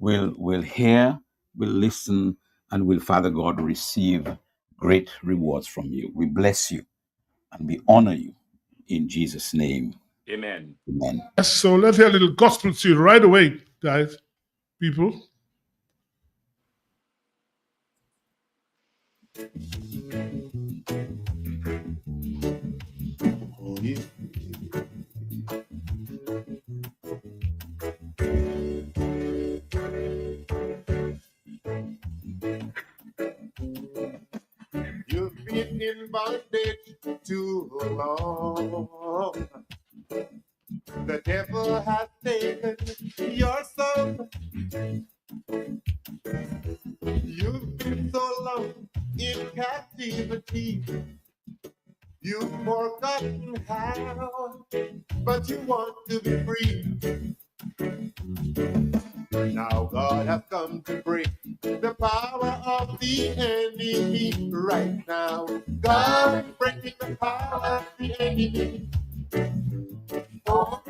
will hear, will listen, and will, Father God, receive great rewards from you. We bless you and we honor you in Jesus' name. Amen. Amen. So let's hear a little gospel tune right away, guys, people. You've been in bondage too long. The devil has taken your soul. You've been so long in captivity. You've forgotten how, but you want to be free. Now God has come to break the power of the enemy right now. God is breaking the power of the enemy. Oh,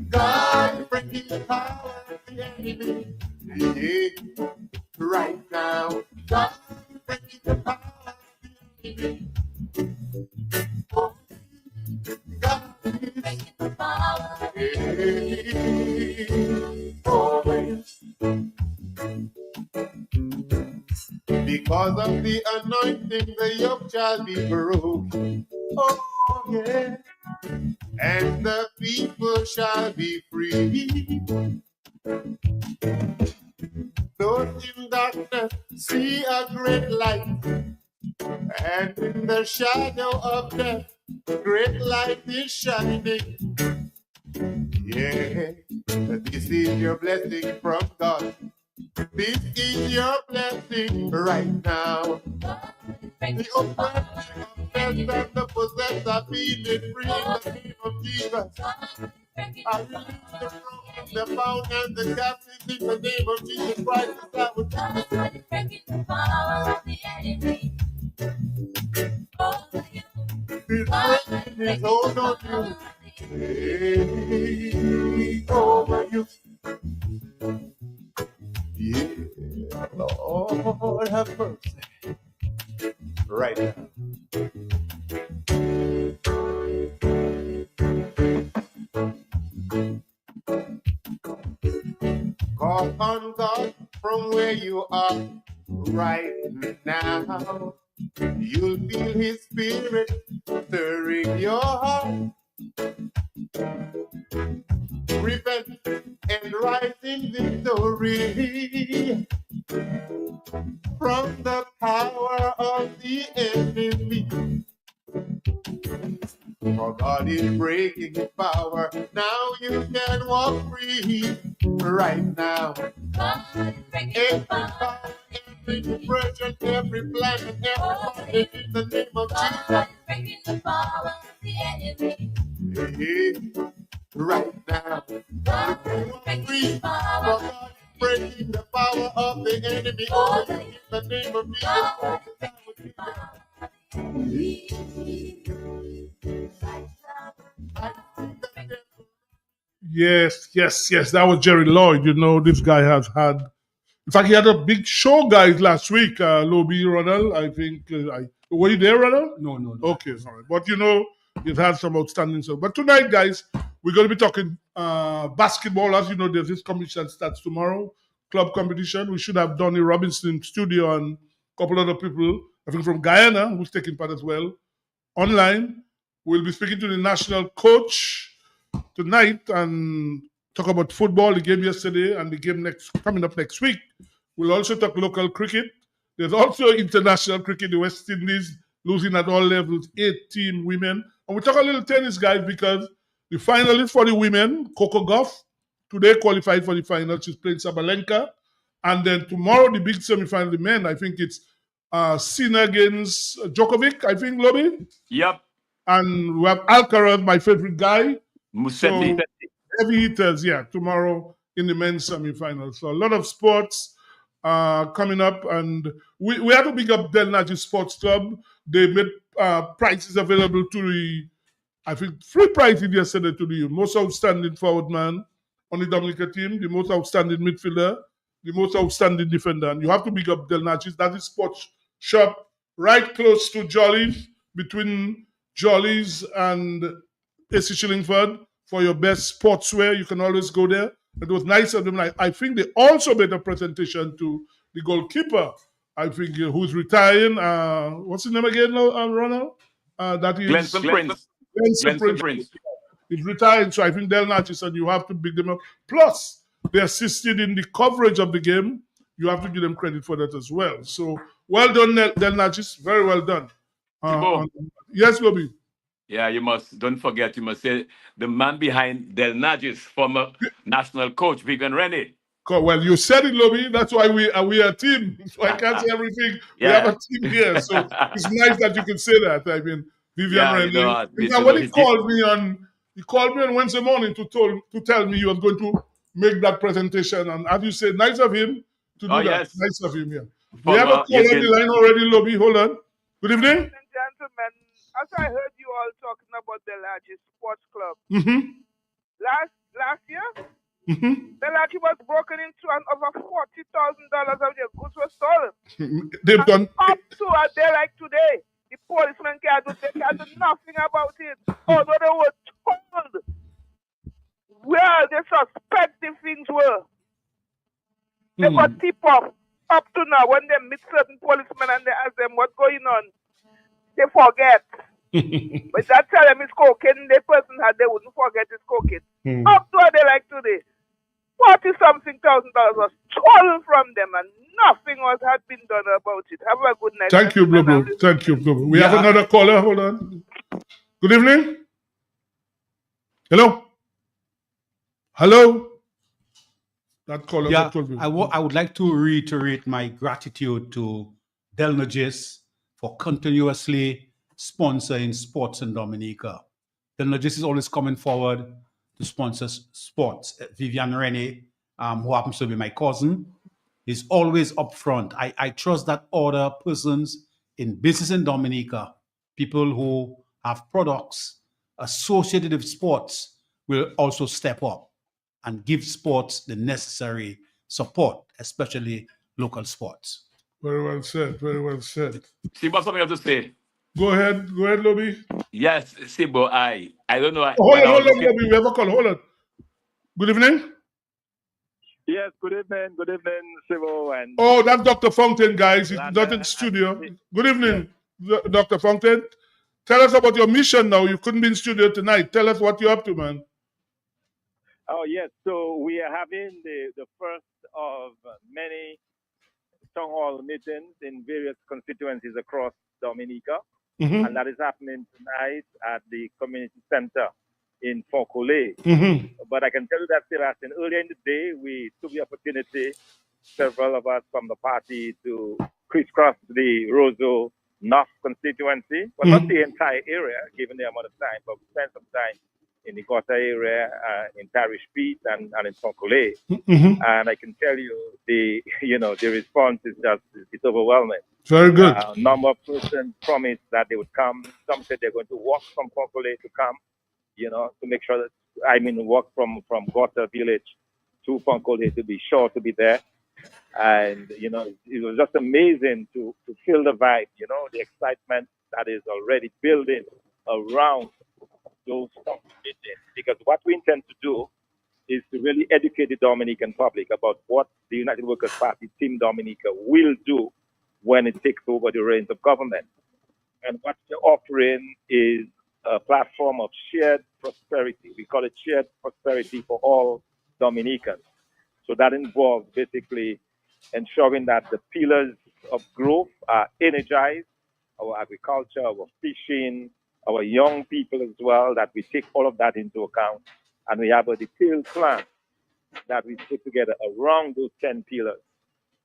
God is breaking the power of the enemy. Yeah, right now. God is breaking the power of the enemy. Oh, God is breaking the power of the enemy. Oh, because of the anointing, the yoke shall be broken. Oh, yeah. And the people shall be free. Those in darkness see a great light, and in the shadow of death, great light is shining. Yeah, this is your blessing from God. This is your blessing right now. The oppressed and the possessed are being free in the name of Jesus. I release the broken, the bound, and the captives in the name of Jesus Christ. That was breaking the power of the enemy. He's breaking his hold on you. Hey, over you. Yeah, Lord have mercy. Right now. Call on God from where you are right now. You'll feel His Spirit stirring your heart. Repent and rise in victory from the power of the enemy. For God is breaking His power. Now you can walk free right now. Every power, every depression, every plan, and every body in the name of Jesus. Breaking the power of the enemy. Yeah, right now. God is breaking power. God is breaking the power of the enemy. Over in the name of Jesus. Yes. That was Jerry Lloyd. You know, this guy has had. In fact, he had a big show, guys, last week. Lobby Ronald, I think. Were you there, Ronald? No. Okay, all right. But you know, you've had some outstanding stuff. But tonight, guys, we're going to be talking basketball. As you know, there's this competition starts tomorrow, club competition. We should have Donnie Robinson in studio and a couple other people, I think from Guyana, who's taking part as well. Online, we'll be speaking to the national coach tonight and talk about football, the game yesterday and the game coming up next week. We'll also talk local cricket. There's also international cricket, the West Indies losing at all levels, 8 women. And we'll talk a little tennis, guys, because the finalist for the women, Coco Gauff, today qualified for the final. She's playing Sabalenka. And then tomorrow, the big semi-final, the men, I think it's Sinner against Djokovic, I think, Lobby. Yep. And we have Alcaraz, my favorite guy. Musetti. Heavy hitters, yeah, tomorrow in the men's semi-final. So a lot of sports coming up. And we have to big up Del Nagy Sports Club. They made prizes available to the, I think, free prizes yesterday to the most outstanding forward man on the Dominica team, the most outstanding midfielder, the most outstanding defender. And you have to big up Del Nachis. That is sports shop right close to Jolly's, between Jolly's and AC Shillingford for your best sportswear. You can always go there. It was nice of them. I think they also made a presentation to the goalkeeper, I think, who's retiring. What's his name again, Ronald? That is Glenson Prince. Glenson Prince. He's retiring, so I think Del Nachis, and you have to big them up. Plus, they assisted in the coverage of the game. You have to give them credit for that as well. So, well done, Del Nachis. Very well done. Yes, Bobby. Yeah, you don't say the man behind Del Nachis, former national coach, Vivian Rennie. Well, you said it, Lobby. That's why we are a team. So I can't say everything. Yeah. We have a team here. So it's nice that you can say that. I mean, Vivian Rennie. When he called me on Wednesday morning to tell me he was going to make that presentation. And as you said, nice of him to do that. Yes. Nice of him, yeah. We have a call on the line already, Lobby. Hold on. Good evening. Ladies and gentlemen, as I heard you all talking about the Lachie Sports Club, last year, the Lachie was broken into and over $40,000 of their goods were stolen. They've done up to a day like today. The policemen can't do nothing about it. Although they were told where the suspected things were. They got tip off. Up to now, when they meet certain policemen and they ask them what's going on, they forget. But that tell them it's cocaine, the person they wouldn't forget it's cocaine. Up to a day like today, $40-something thousand was stolen from them and nothing had been done about it. Have a good night. Thank you, Blobo. Thank you, Blobo. We have another caller. Hold on. Good evening. Hello. Hello. That caller. Yeah, I would like to reiterate my gratitude to Del Nachis for continuously sponsoring sports in Dominica. Del Nachis is always coming forward to sponsor sports. Vivian Rennie, who happens to be my cousin, is always upfront. I trust that other persons in business in Dominica, people who have products associated with sports, will also step up and give sports the necessary support, especially local sports. Very well said. Very well said. Sibo, something I have to say. Go ahead, Lobby. Yes, Sibo, I don't know. Hold on, Lobby. We have a call. Hold on. Good evening. Yes, good evening, Sibo. And that's Dr. Fountain, guys. He's not in the studio. Good evening, Dr. Fountain. Tell us about your mission now. You couldn't be in studio tonight. Tell us what you're up to, man. Oh, yes. So we are having the first of many town hall meetings in various constituencies across Dominica. And that is happening tonight at the community center in Foncolé. But I can tell you that earlier in the day, we took the opportunity, several of us from the party, to crisscross the Roseau North constituency, but not the entire area, given the amount of time, but we spent some time in the Gota area, in Parish Beat and in Foncolé. And I can tell you, the response is it's overwhelming. Very good. A number of persons promised that they would come. Some said they're going to walk from Foncolé to come, to make sure that, walk from Gota village to Foncolé to be sure to be there. And, it was just amazing to feel the vibe, the excitement that is already building around those meetings. Because what we intend to do is to really educate the Dominican public about what the United Workers' Party, Team Dominica, will do when it takes over the reins of government. And what we're offering is a platform of shared prosperity. We call it shared prosperity for all Dominicans. So that involves basically ensuring that the pillars of growth are energized, our agriculture, our fishing, our young people as well, that we take all of that into account. And we have a detailed plan that we put together around those 10 pillars.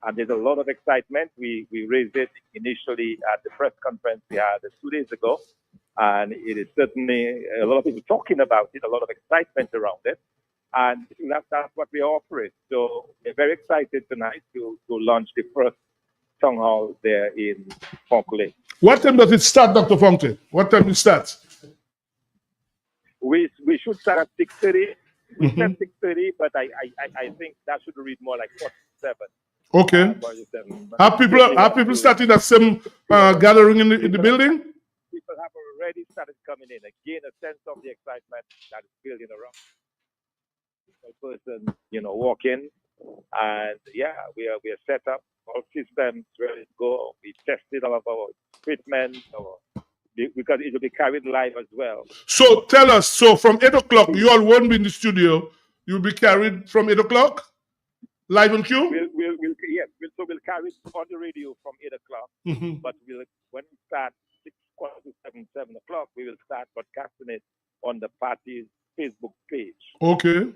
And there's a lot of excitement. We raised it initially at the press conference we had 2 days ago. And it is certainly a lot of people talking about it, a lot of excitement around it. And that's what we are offering. So we're very excited tonight to launch the first town hall there in Foncolé. What time does it start, Dr. Fountain? What time it starts? We should start at 6:30. We said 6:30, but I think that should read more like 47. Okay. 47. Have people started that same gathering in the building? People have already started coming in. Again, a sense of the excitement that is building around a person, walk in. And yeah, we are set up. All systems ready to go. We tested all of our equipment because it will be carried live as well. So tell us, so from 8 o'clock, you all won't be in the studio. You'll be carried from 8 o'clock? Live on cue? So we'll carry it on the radio from 8 o'clock. But when we start 7 o'clock, we will start broadcasting it on the party's Facebook page. Okay.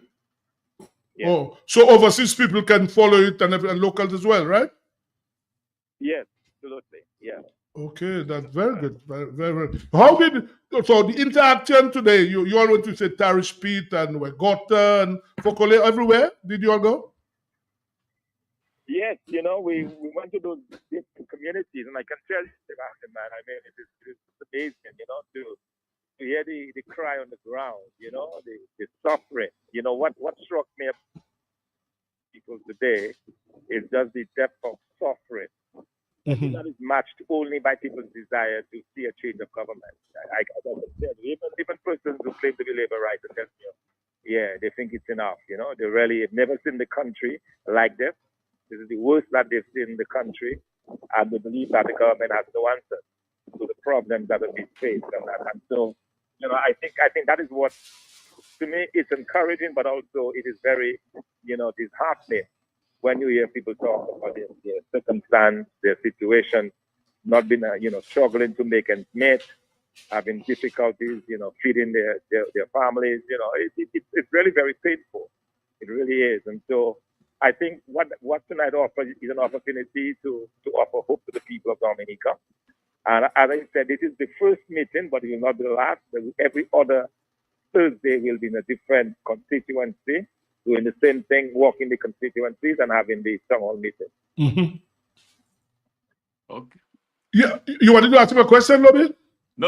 Yeah. Oh, so overseas people can follow it and locals as well, right? Yes, absolutely. Yeah. Okay, that's very good. Very, very, very. So the interaction today, you all went to say Tarish Pete and Wegota and Fokole everywhere? Did you all go? Yes, we went to those different communities, and I can tell you, Sebastian, man, I mean, it's amazing, to hear the cry on the ground, the suffering. What struck me about people today is just the depth of suffering. That is matched only by people's desire to see a change of government. I can tell you, even persons who claim to be labor rights, they think it's enough. They really have never seen the country like this. This is the worst that they've seen in the country, and they believe that the government has no answer to the problems that have been faced. And so, I think that is what, to me, it's encouraging, but also it is very, disheartening when you hear people talk about their circumstance, their situation, not being, struggling to make ends meet, having difficulties, feeding their families. It's really very painful. It really is. And so I think what tonight offers is an opportunity to offer hope to the people of Dominica. And as I said, this is the first meeting, but it will not be the last. Every other Thursday will be in a different constituency, doing the same thing, walking the constituencies and having the town hall meeting. Okay. Yeah, you wanted to ask me a question, Lobby? No.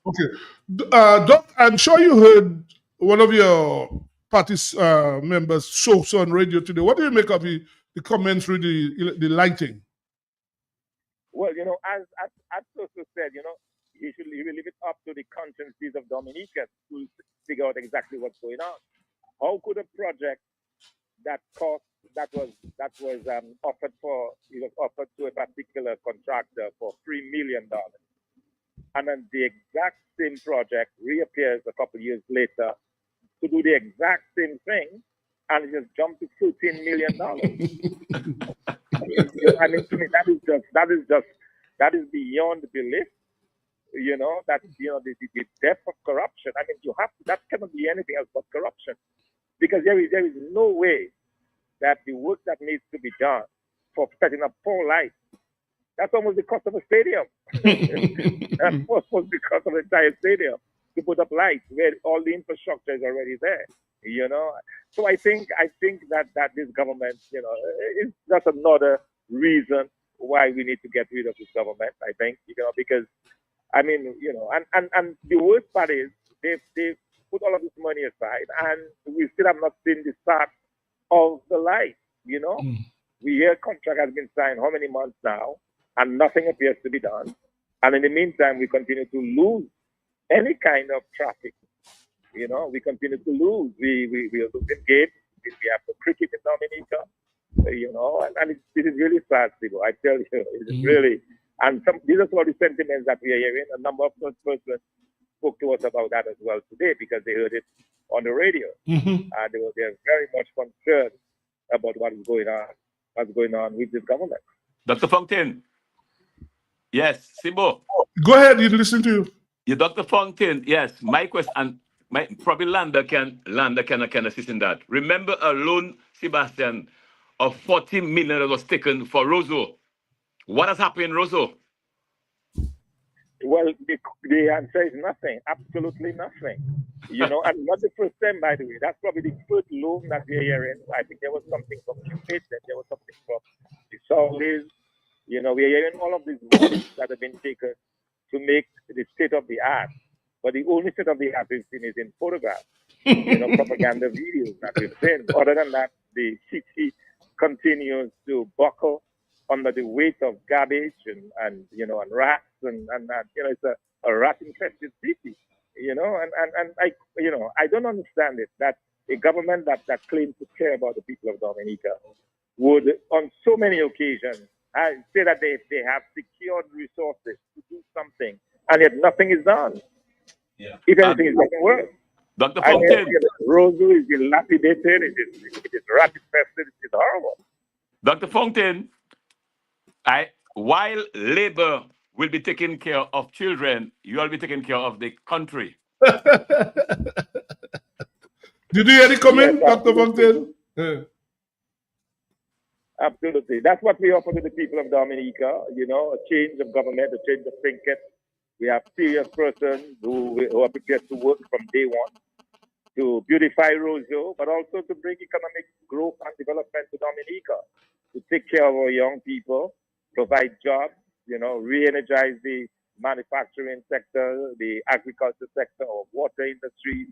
Okay. Doc, I'm sure you heard one of your party's members show on radio today. What do you make of the comments through the lighting? Well, as Soso said, you should leave it up to the consciences of Dominicans to figure out exactly what's going on. How could a project that was offered to a particular contractor for $3 million, and then the exact same project reappears a couple of years later to do the exact same thing, and it just jumped to $13 million? I mean, to me, that is beyond belief. The depth of corruption. I mean, that cannot be anything else but corruption, because there is no way that the work that needs to be done for setting up 4 lights, that's almost the cost of a stadium. That's almost the cost of the entire stadium to put up lights where all the infrastructure is already there. So I think that this government, is just another reason why we need to get rid of this government. I think, because I mean, and the worst part is they put all of this money aside, and we still have not seen the start of the light. We hear contract has been signed how many months now, and nothing appears to be done. And in the meantime, we continue to lose any kind of traffic. We continue to lose. We are losing games. We have the cricket in Dominica. And it is really sad, Sibo. I tell you, it is really. And these are some of the sentiments that we are hearing. A number of persons spoke to us about that as well today because they heard it on the radio. And they're very much concerned about what's going on with this government. Dr. Fontaine. Yes, Sibo. Go ahead, you listen to you. Yeah, Dr. Fontaine, yes. My question, and probably Landa can assist in that. Remember a loan, Sebastian, of $40 million that was taken for Roseau. What has happened in Roseau? Well, the answer is nothing, absolutely nothing. And not the first time, by the way. That's probably the first loan that we're hearing. I think there was something from Cupid, and there was something from the Saudis. We're hearing all of these loans that have been taken to make the state of the art. But the only state of the art we've seen is in photographs. propaganda videos that we've seen. Other than that, the city continues to buckle under the weight of garbage and rats and it's a rat infested city. And I don't understand it that a government that claims to care about the people of Dominica would on so many occasions say that they have secured resources to do something, and yet nothing is done. Yeah. If anything, it's getting worse. Dr. Fontaine. Roseau is dilapidated, it is rat infested, it is horrible. Dr. Fontaine, while Labour will be taking care of children, you will be taking care of the country. Did you hear the comment, Yes, Dr. Fontaine? Absolutely. That's what we offer to the people of Dominica, a change of government, a change of thinking. We have serious persons who are prepared to work from day one to beautify Roseau, but also to bring economic growth and development to Dominica, to take care of our young people, provide jobs, re-energize the manufacturing sector, the agriculture sector, or water industry,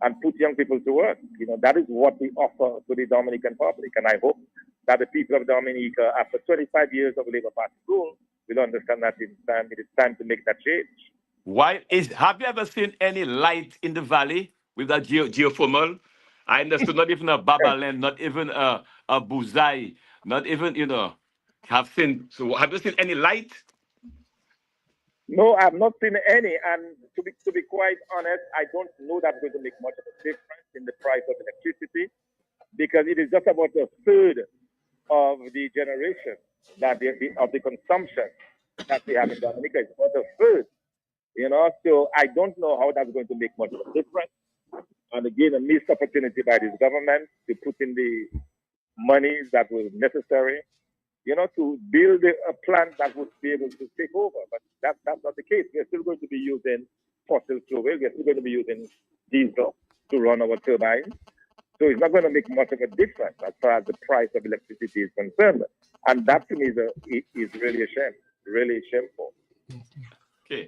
and put young people to work. That is what we offer to the Dominican public. And I hope that the people of Dominica, after 25 years of Labour Party rule, will understand that it is time to make that change. Have you ever seen any light in the valley with that geothermal? I understood not even a Babaland, not even a Buzai, not even, have you seen any light? No, I've not seen any. And to be quite honest, I don't know that's going to make much of a difference in the price of electricity, because it is just about a third of the generation of the consumption that we have in Dominica. It's about a third. So I don't know how that's going to make much of a difference. And again, a missed opportunity by this government to put in the monies that were necessary, to build a plant that would be able to take over. But that's not the case. We're still going to be using fossil fuel. We're still going to be using diesel to run our turbines. So it's not going to make much of a difference as far as the price of electricity is concerned. And that to me is really a shame, really shameful.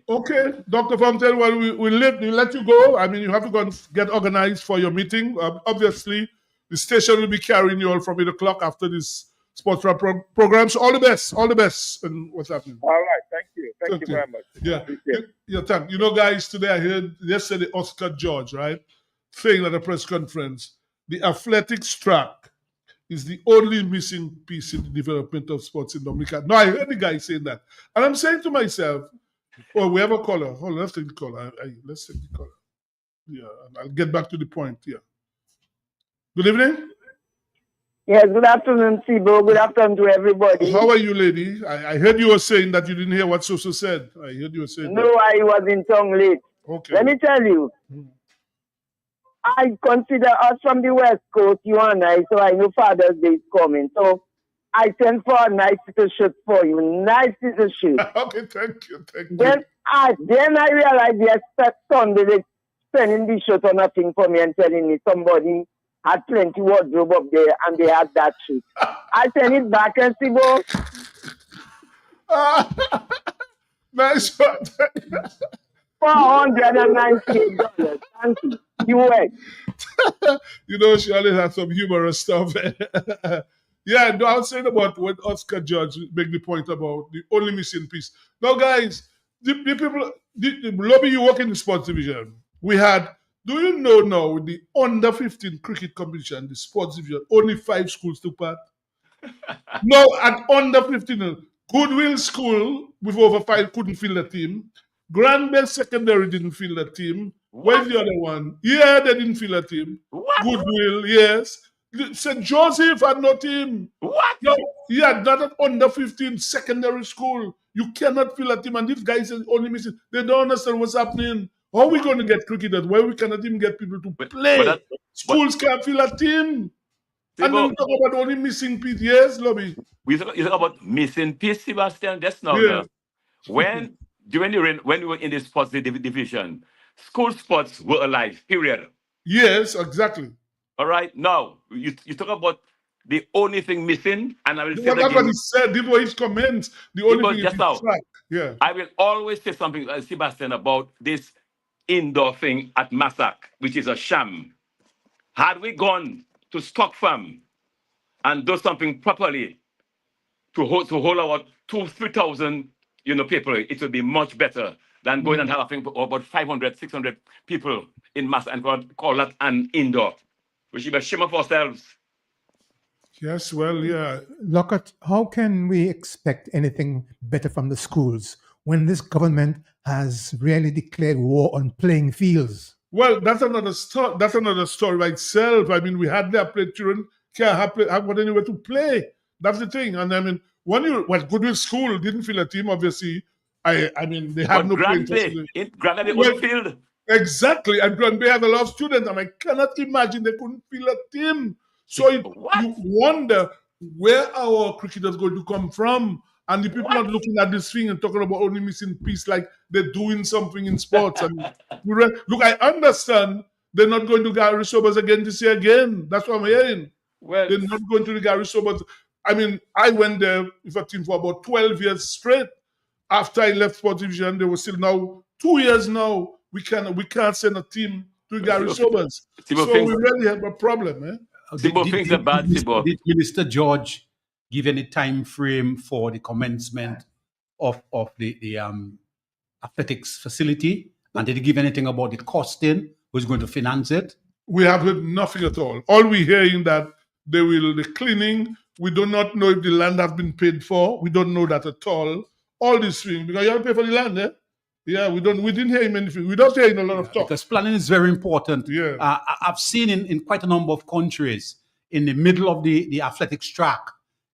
Okay, Dr. Fontaine, well, we'll let you go. I mean, you have to go and get organized for your meeting. Obviously, the station will be carrying you all from 8 o'clock after this sports program. So all the best and what's happening. All right, thank you. Thank you very much. Yeah, thank you. Guys, today I heard yesterday Oscar George, right, saying at a press conference, the athletics track is the only missing piece in the development of sports in Dominica. No, I heard the guy saying that. And I'm saying to myself, well, we have a caller. Hold on, let's take the caller. Let's take the caller. Yeah, and I'll get back to the point. Yeah. Good evening. Yes, good afternoon, Sibo. Good afternoon to everybody. How are you, lady? I heard you were saying that you didn't hear what Soso said. I heard you were saying no, that. I was in tongue late. Okay. Let me tell you. I consider us from the West Coast, you and I, so I know Father's Day is coming. So I send for a nice little shirt for you. Nice little shirt. Okay, thank you. Then I realized yes, Sunday they sending the shirt or nothing for me and telling me somebody had plenty wardrobe up there and they had that shirt. I send it back and see, bro. Nice one. $498. Thank you. US. She always has some humorous stuff. Yeah, no, I was saying about when Oscar George made the point about the only missing piece. Now, guys, the people, the lobby, you work in the sports division. We had, do you know now, with the under 15 cricket competition, the sports division, only 5 schools took part? No, at under 15, Goodwill School with over 5 couldn't fill the team. Granville Secondary didn't fill the team. Where's the other one? Yeah, they didn't fill a team. What? Goodwill, yes. St. Joseph had no team. What? No, yeah, not at under 15 secondary school. You cannot fill a team, and these guys are only missing. They don't understand what's happening. How are we going to get cricketers? Why we cannot even get people to play? Schools can't fill a team. And then we talk about only missing piece. Yes, Lobby. You talk about missing piece, Sebastian. That's not Yeah. when we were in the sports division, school sports were alive, period. Yes, exactly. All right. Now, you talk about the only thing missing, and I will say That's again, what he said. These were his comments. The only thing just is now. track. Yeah. I will always say something, Sebastian, about this indoor thing at Massac, which is a sham. Had we gone to Stock Farm and do something properly to hold our 2,000-3,000 people, it would be much better than going and having about 500, 600 people in mass and call that an indoor. We should be ashamed of ourselves. Yes, well, yeah. Lockhart, how can we expect anything better from the schools when this government has really declared war on playing fields? Well, that's another story. That's another story by itself. I mean, we had their play children can't have got anywhere to play. That's the thing. And I mean, Goodwill School didn't fill a team, obviously. I mean, they have no playing facility. Grand Bay own field. Exactly. And Grand Bay had a lot of students, and I cannot imagine they couldn't fill a team. So you wonder where our cricketers going to come from. And the people are looking at this thing and talking about only missing piece like they're doing something in sports. And look, I understand they're not going to Gary Sobers again this year again. That's what I'm hearing. Well, they're not going to the Gary Sobers. I mean, I went there with a team for about 12 years straight. After I left Sports Division, they were still now 2 years now. We can't send a team to Gary Sobers. So we really have a problem, eh? Did Minister George give any time frame for the commencement of the athletics facility? And did he give anything about the costing? Who's going to finance it? We have heard nothing at all. All we hearing that the cleaning. We do not know if the land has been paid for. We don't know that at all. All these things because you have to pay for the land, eh? Yeah, we didn't hear him anything. We don't hear him a lot of talk. Because planning is very important. Yeah. I've seen in quite a number of countries, in the middle of the athletics track,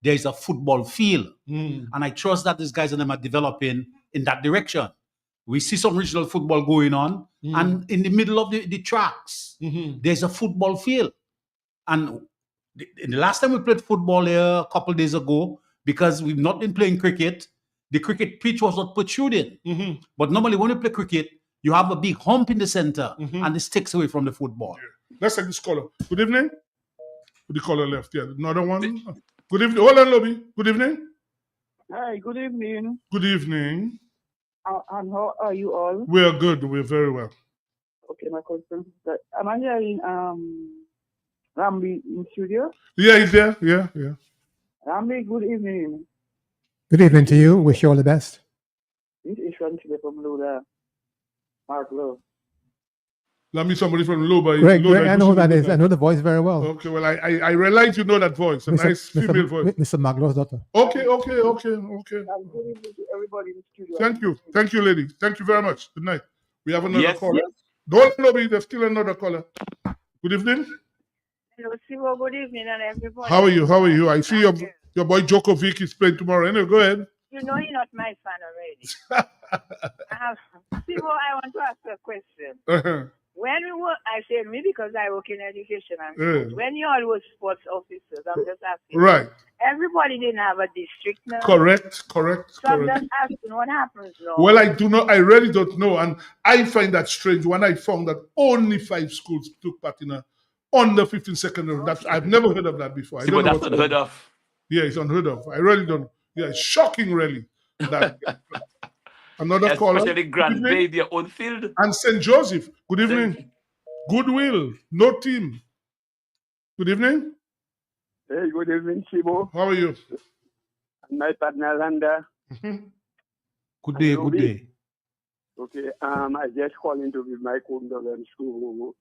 there is a football field. And I trust that these guys and them are developing in that direction. We see some regional football going on, and in the middle of the tracks, there's a football field. And the last time we played football here a couple of days ago, because we've not been playing cricket, the cricket pitch was not protruding. But normally when you play cricket, you have a big hump in the center, and this takes away from the football. Yeah. Let's take this caller. Good evening. The caller left. Yeah, another one. Good evening. Hold on, Lobby. Good evening. Hi, good evening. Good evening. And how are you all? We are good. We're very well. Okay, my question is that am I hearing Rambi in studio? Yeah, he's there. Yeah. Rambi, good evening. Good evening to you. Wish you all the best. This is Ishwan Chile from Loda. Mark Lowe. Let me somebody from Loba. Greg, I know who that is. I know the voice very well. Okay, well, I realize you know that voice. A nice female voice. Mr. Maglow's daughter. Okay. Good evening to everybody in the studio. Thank you, lady. Thank you very much. Good night. We have another caller. Yes. Don't lobby. There's still another caller. Good evening. Hello, Sibo. Good evening, and everybody. How are you? I see your boy Djokovic is playing tomorrow. Anyway, go ahead. You know you're not my fan already. Sibo, I want to ask a question. When we work, I say me because I work in education and sports. When you all were sports officers, I'm just asking. Right. Everybody didn't have a district now. Correct. So I'm just asking what happens now. Well, I really don't know. And I find that strange when I found that only 5 schools took part in a under 15 secondary. I've never heard of that before. See, but that's unheard of. Yeah, it's unheard of. I really don't. Yeah, it's shocking, really. That another caller. Especially Grand Bay, their own field. And St. Joseph. Good evening. Goodwill. No team. Good evening. Hey, good evening, Sibo. How are you? My partner, Landa. Good day. Okay, I just calling to give my condolence to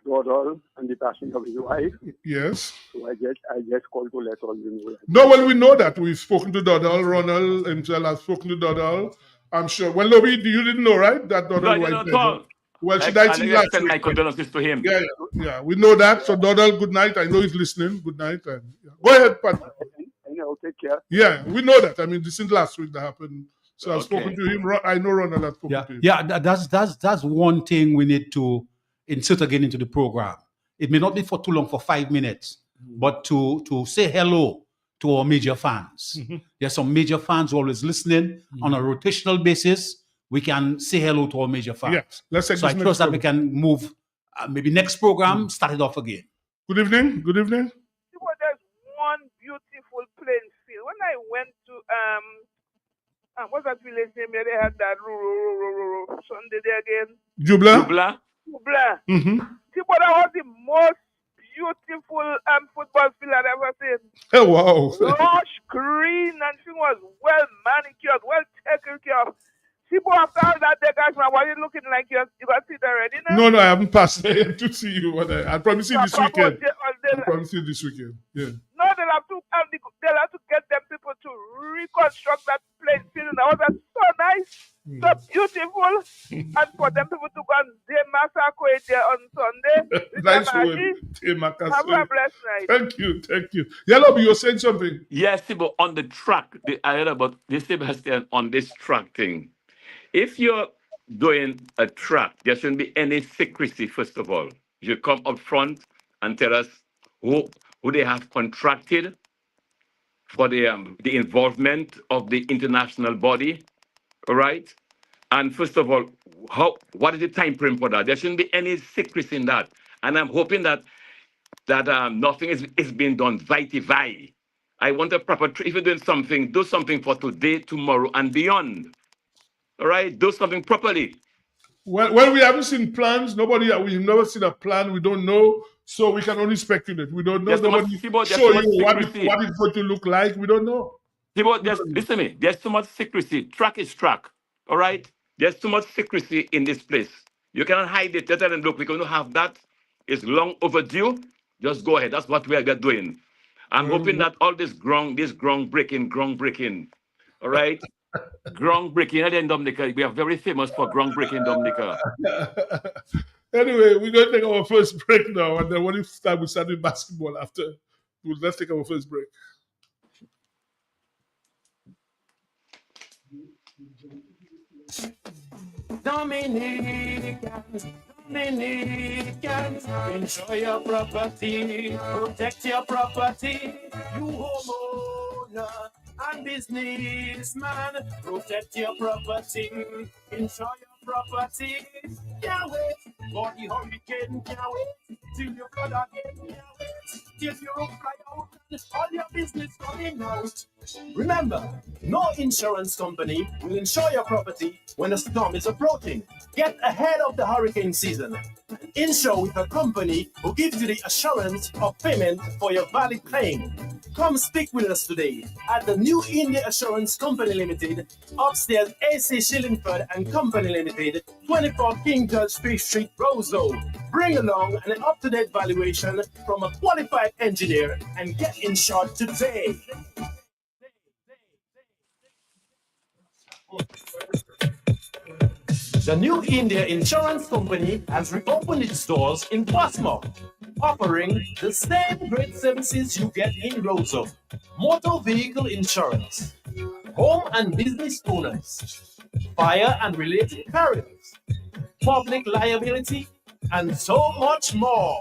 Dodal and the passing of his wife. Yes. So I just called to let all you know. No, well, we know that. We've spoken to Dodal. Ronald himself has spoken to Dodal. I'm sure. Well, Lobby, you didn't know, right? That Dodal wife. Well, she died last week. My condolences to him. Yeah, we know that. So, Dodal, good night. I know he's listening. Good night. And, go ahead, partner. Take care. Yeah, we know that. I mean, this is last week that happened. So I've spoken to him. I know Ronald has spoken to him. Yeah, that's one thing we need to insert again into the program. It may not be for too long, for 5 minutes, but to say hello to our major fans. There's some major fans who are always listening on a rotational basis. We can say hello to our major fans. Yes, let's take so I trust that we can move, maybe next program, start it off again. Good evening. Good evening. Well, there's one beautiful playing field. When I went to what's that village name? They had that Sunday there again. Jubla. See, but that was the most beautiful football field I've ever seen. Oh, wow. Lush, green, and thing was well manicured, well taken care of. See, boy, after all that, guys, man, why you looking like you got it already now? No, I haven't passed there yet to see you. But I'll probably see you this weekend. I'll probably see you this weekend. Yeah. No, they'll have to get them people to reconstruct that place. That was so nice, so beautiful, and for them people to go and they massacre there on Sunday. Nice word. Have a blessed night. Thank you. Yellow, you were saying something. Yes, but on the track, I heard about this, Sebastian, on this track thing. If you're doing a track, there shouldn't be any secrecy, first of all. You come up front and tell us who they have contracted for the involvement of the international body, all right? And first of all, what is the time frame for that? There shouldn't be any secrecy in that. And I'm hoping that nothing is being done vai. I want a proper, if you're doing something, do something for today, tomorrow, and beyond. All right, do something properly. Well, we haven't seen plans. We've never seen a plan. We don't know, so we can only speculate. We don't know. Nobody show you what it's going to look like. We don't know. Listen to me. There's too much secrecy. Track is track. All right. There's too much secrecy in this place. You cannot hide it. Tell them, look, we're going to have that. It's long overdue. Just go ahead. That's what we are doing. I'm hoping that all this groundbreaking. All right. Groundbreaking in Dominica. We are very famous for groundbreaking Dominica. Anyway, we're going to take our first break now, and then when it's time, we start with basketball after. Let's take our first break. Dominicans, enjoy your property, protect your property, you homeowner and businessman, protect your property, enjoy your property. Can't wait for the hurricane, can't wait till you flood again, can't wait till you fly out and all your business coming out. Remember, no insurance company will insure your property when a storm is approaching. Get ahead of the hurricane season. Insure with a company who gives you the assurance of payment for your valid claim. Come speak with us today at the New India Assurance Company Limited, upstairs AC Shillingford and Company Limited, 24 King George Street, Roseau. Bring along an up-to-date valuation from a qualified engineer and get insured today. The New India Insurance Company has reopened its doors in Portsmouth, offering the same great services you get in Roseau. Motor vehicle insurance, home and business owners, fire and related perils, public liability, and so much more.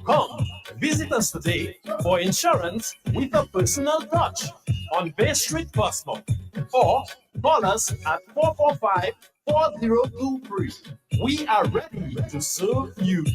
Come, visit us today for insurance with a personal touch on Bay Street, Portsmouth, or call us at 445-4023. We are ready to serve you.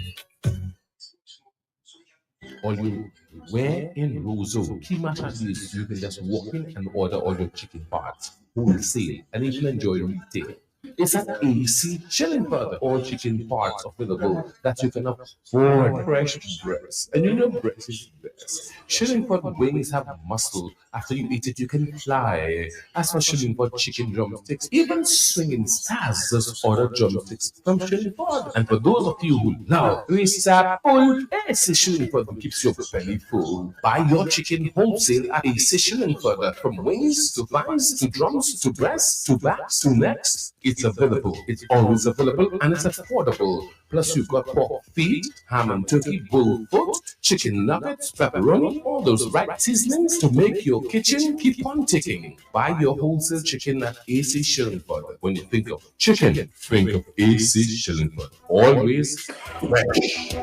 Where in Roseau, key matter is you can just walk in and order all your chicken parts, wholesale, and even enjoy retail. It's at AC Shillingford, all chicken parts available that you can afford. Fresh breast, and you know breast is best. Shillingford wings have muscle. After you eat it, you can fly. As for Shillingford chicken drumsticks, even swinging stars just order drumsticks from Shillingford. And for those of you who love full, AC Shillingford keeps your belly full. Buy your chicken wholesale at AC Shillingford. From wings to thighs to drums to breasts to backs to necks. It's available. It's always available and it's affordable. Plus, you've got pork feet, ham and turkey, bull foot, chicken nuggets, pepperoni, all those right seasonings to make your kitchen keep on ticking. Buy your wholesale chicken at AC Shillingford. When you think of chicken, think of AC Shillingford. Always fresh.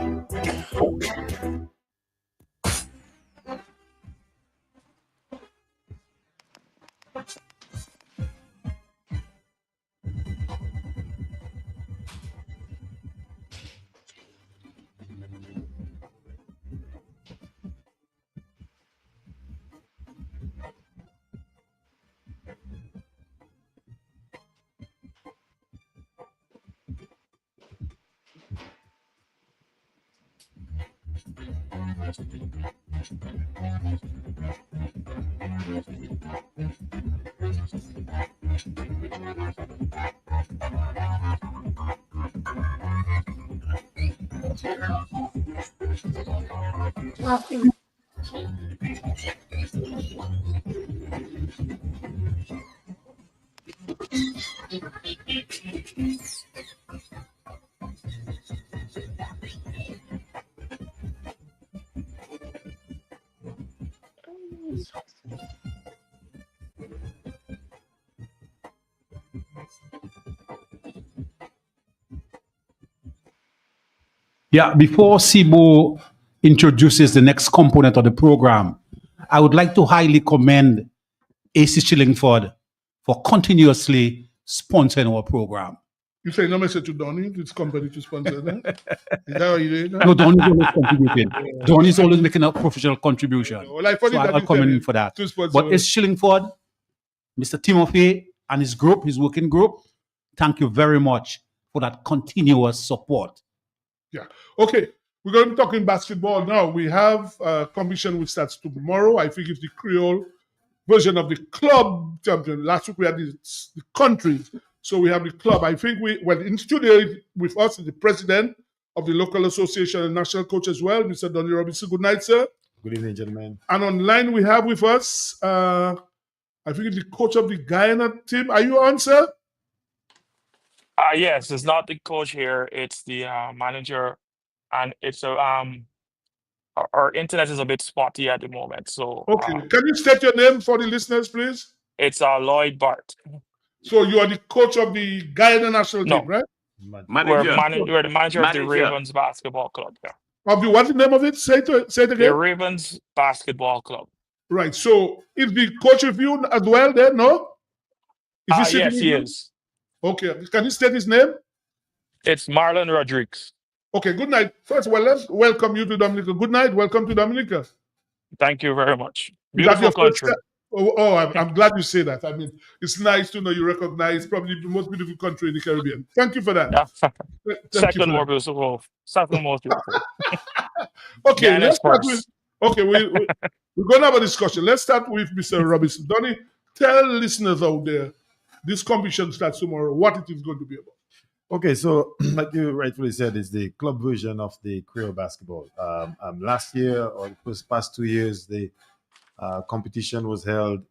Yeah, before Sibo introduces the next component of the program, I would like to highly commend AC Chillingford for continuously sponsoring our program. You say no message to Donny, this company to sponsor that? Is that what you do? No, Donny's always contributing. Donny's always making a professional contribution. Well, I So I'll commend him for that. But AC Chillingford, Mr. Timothy and his group, his working group, thank you very much for that continuous support. Yeah. Okay. We're going to be talking basketball now. We have a competition which starts tomorrow. I think it's the Creole version of the club champion. Last week we had the countries. So we have the club. I think in studio with us is the president of the local association and national coach as well, Mr. Donny Robinson. Good night, sir. Good evening, gentlemen. And online we have with us, I think it's the coach of the Guyana team. Are you on, sir? Yes, it's not the coach here. It's the manager, and it's our internet is a bit spotty at the moment. So okay, can you state your name for the listeners, please? It's Lloyd Bart. So you are the coach of the Guyana national team, right? We're the manager of the Ravens Basketball Club. Yeah. What's the name of it? Say it again. The Ravens Basketball Club. Right. So is the coach with you as well there? No. Yes, he is. Okay. Can you state his name? It's Marlon Rodriguez. Okay. Good night. First of all, let's welcome you to Dominica. Good night. Welcome to Dominica. Thank you very much. Beautiful country. I'm glad you say that. I mean, it's nice to know you recognize probably the most beautiful country in the Caribbean. Thank you for that. Yeah. Second most beautiful. Second most beautiful. Okay, let's start with. Okay, we're going to have a discussion. Let's start with Mr. Robinson. Donny, tell listeners out there, this competition starts tomorrow, what it is going to be about. Okay, so like you rightfully said, it's the club version of the Creole basketball. Last year or the past 2 years, the competition was held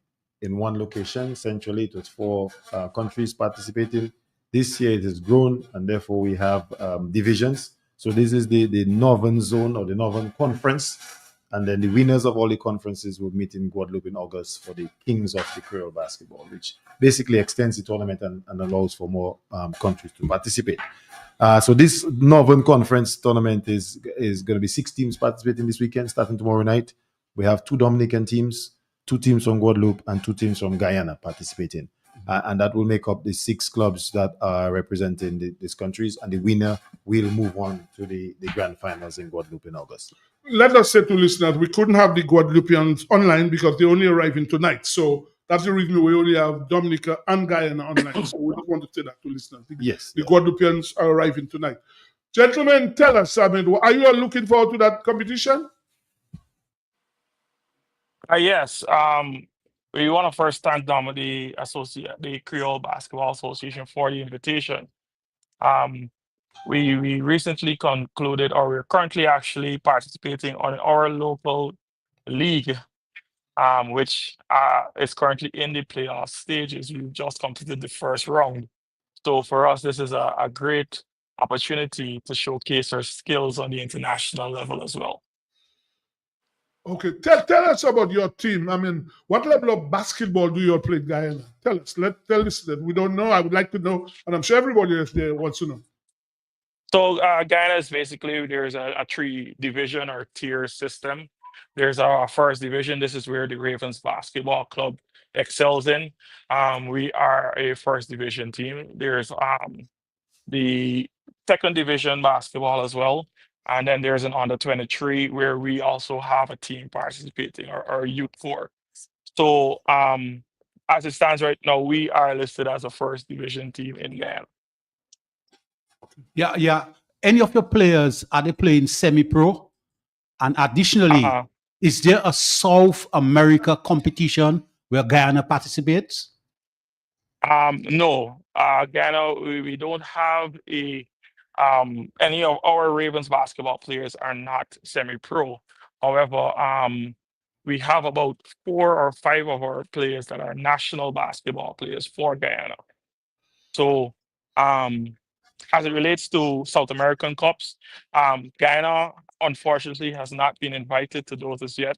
in one location centrally. It was 4 countries participating. This year it has grown, and therefore we have divisions. So this is the Northern Zone or the Northern Conference. And then the winners of all the conferences will meet in Guadeloupe in August for the Kings of the Creole basketball, which basically extends the tournament and allows for more countries to participate. So this Northern Conference tournament is going to be 6 teams participating this weekend, starting tomorrow night. We have 2 Dominican teams, 2 teams from Guadeloupe, and 2 teams from Guyana participating. And that will make up the 6 clubs that are representing these countries. And the winner will move on to the grand finals in Guadeloupe in August. Let us say to listeners, we couldn't have the Guadeloupeans online because they only arriving tonight. So that's the reason we only have Dominica and Guyana online. So we don't want to say that to listeners. Yes. The Guadeloupeans are arriving tonight. Gentlemen, tell us, are you all looking forward to that competition? Yes. We want to first thank the Creole Basketball Association for the invitation. We recently concluded, or we're currently actually participating on our local league, which is currently in the playoff stages. We've just completed the first round. So for us, this is a great opportunity to showcase our skills on the international level as well. Okay, tell us about your team. I mean, what level of basketball do you all play in Guyana? Tell us. Tell us that we don't know. I would like to know, and I'm sure everybody else there wants to know. So Guyana is basically, there's a 3-division or tier system. There's our first division. This is where the Ravens Basketball Club excels in. We are a first division team. There's the second division basketball as well. And then there's an under 23 where we also have a team participating, or youth 4. So as it stands right now, we are listed as a first division team in Guyana. Yeah. Any of your players, are they playing semi-pro? And additionally, is there a South America competition where Guyana participates? No, Guyana, we don't have any of our Ravens basketball players are not semi-pro. However, we have about 4 or 5 of our players that are national basketball players for Guyana. So, as it relates to South American Cups, Guyana unfortunately has not been invited to those as yet,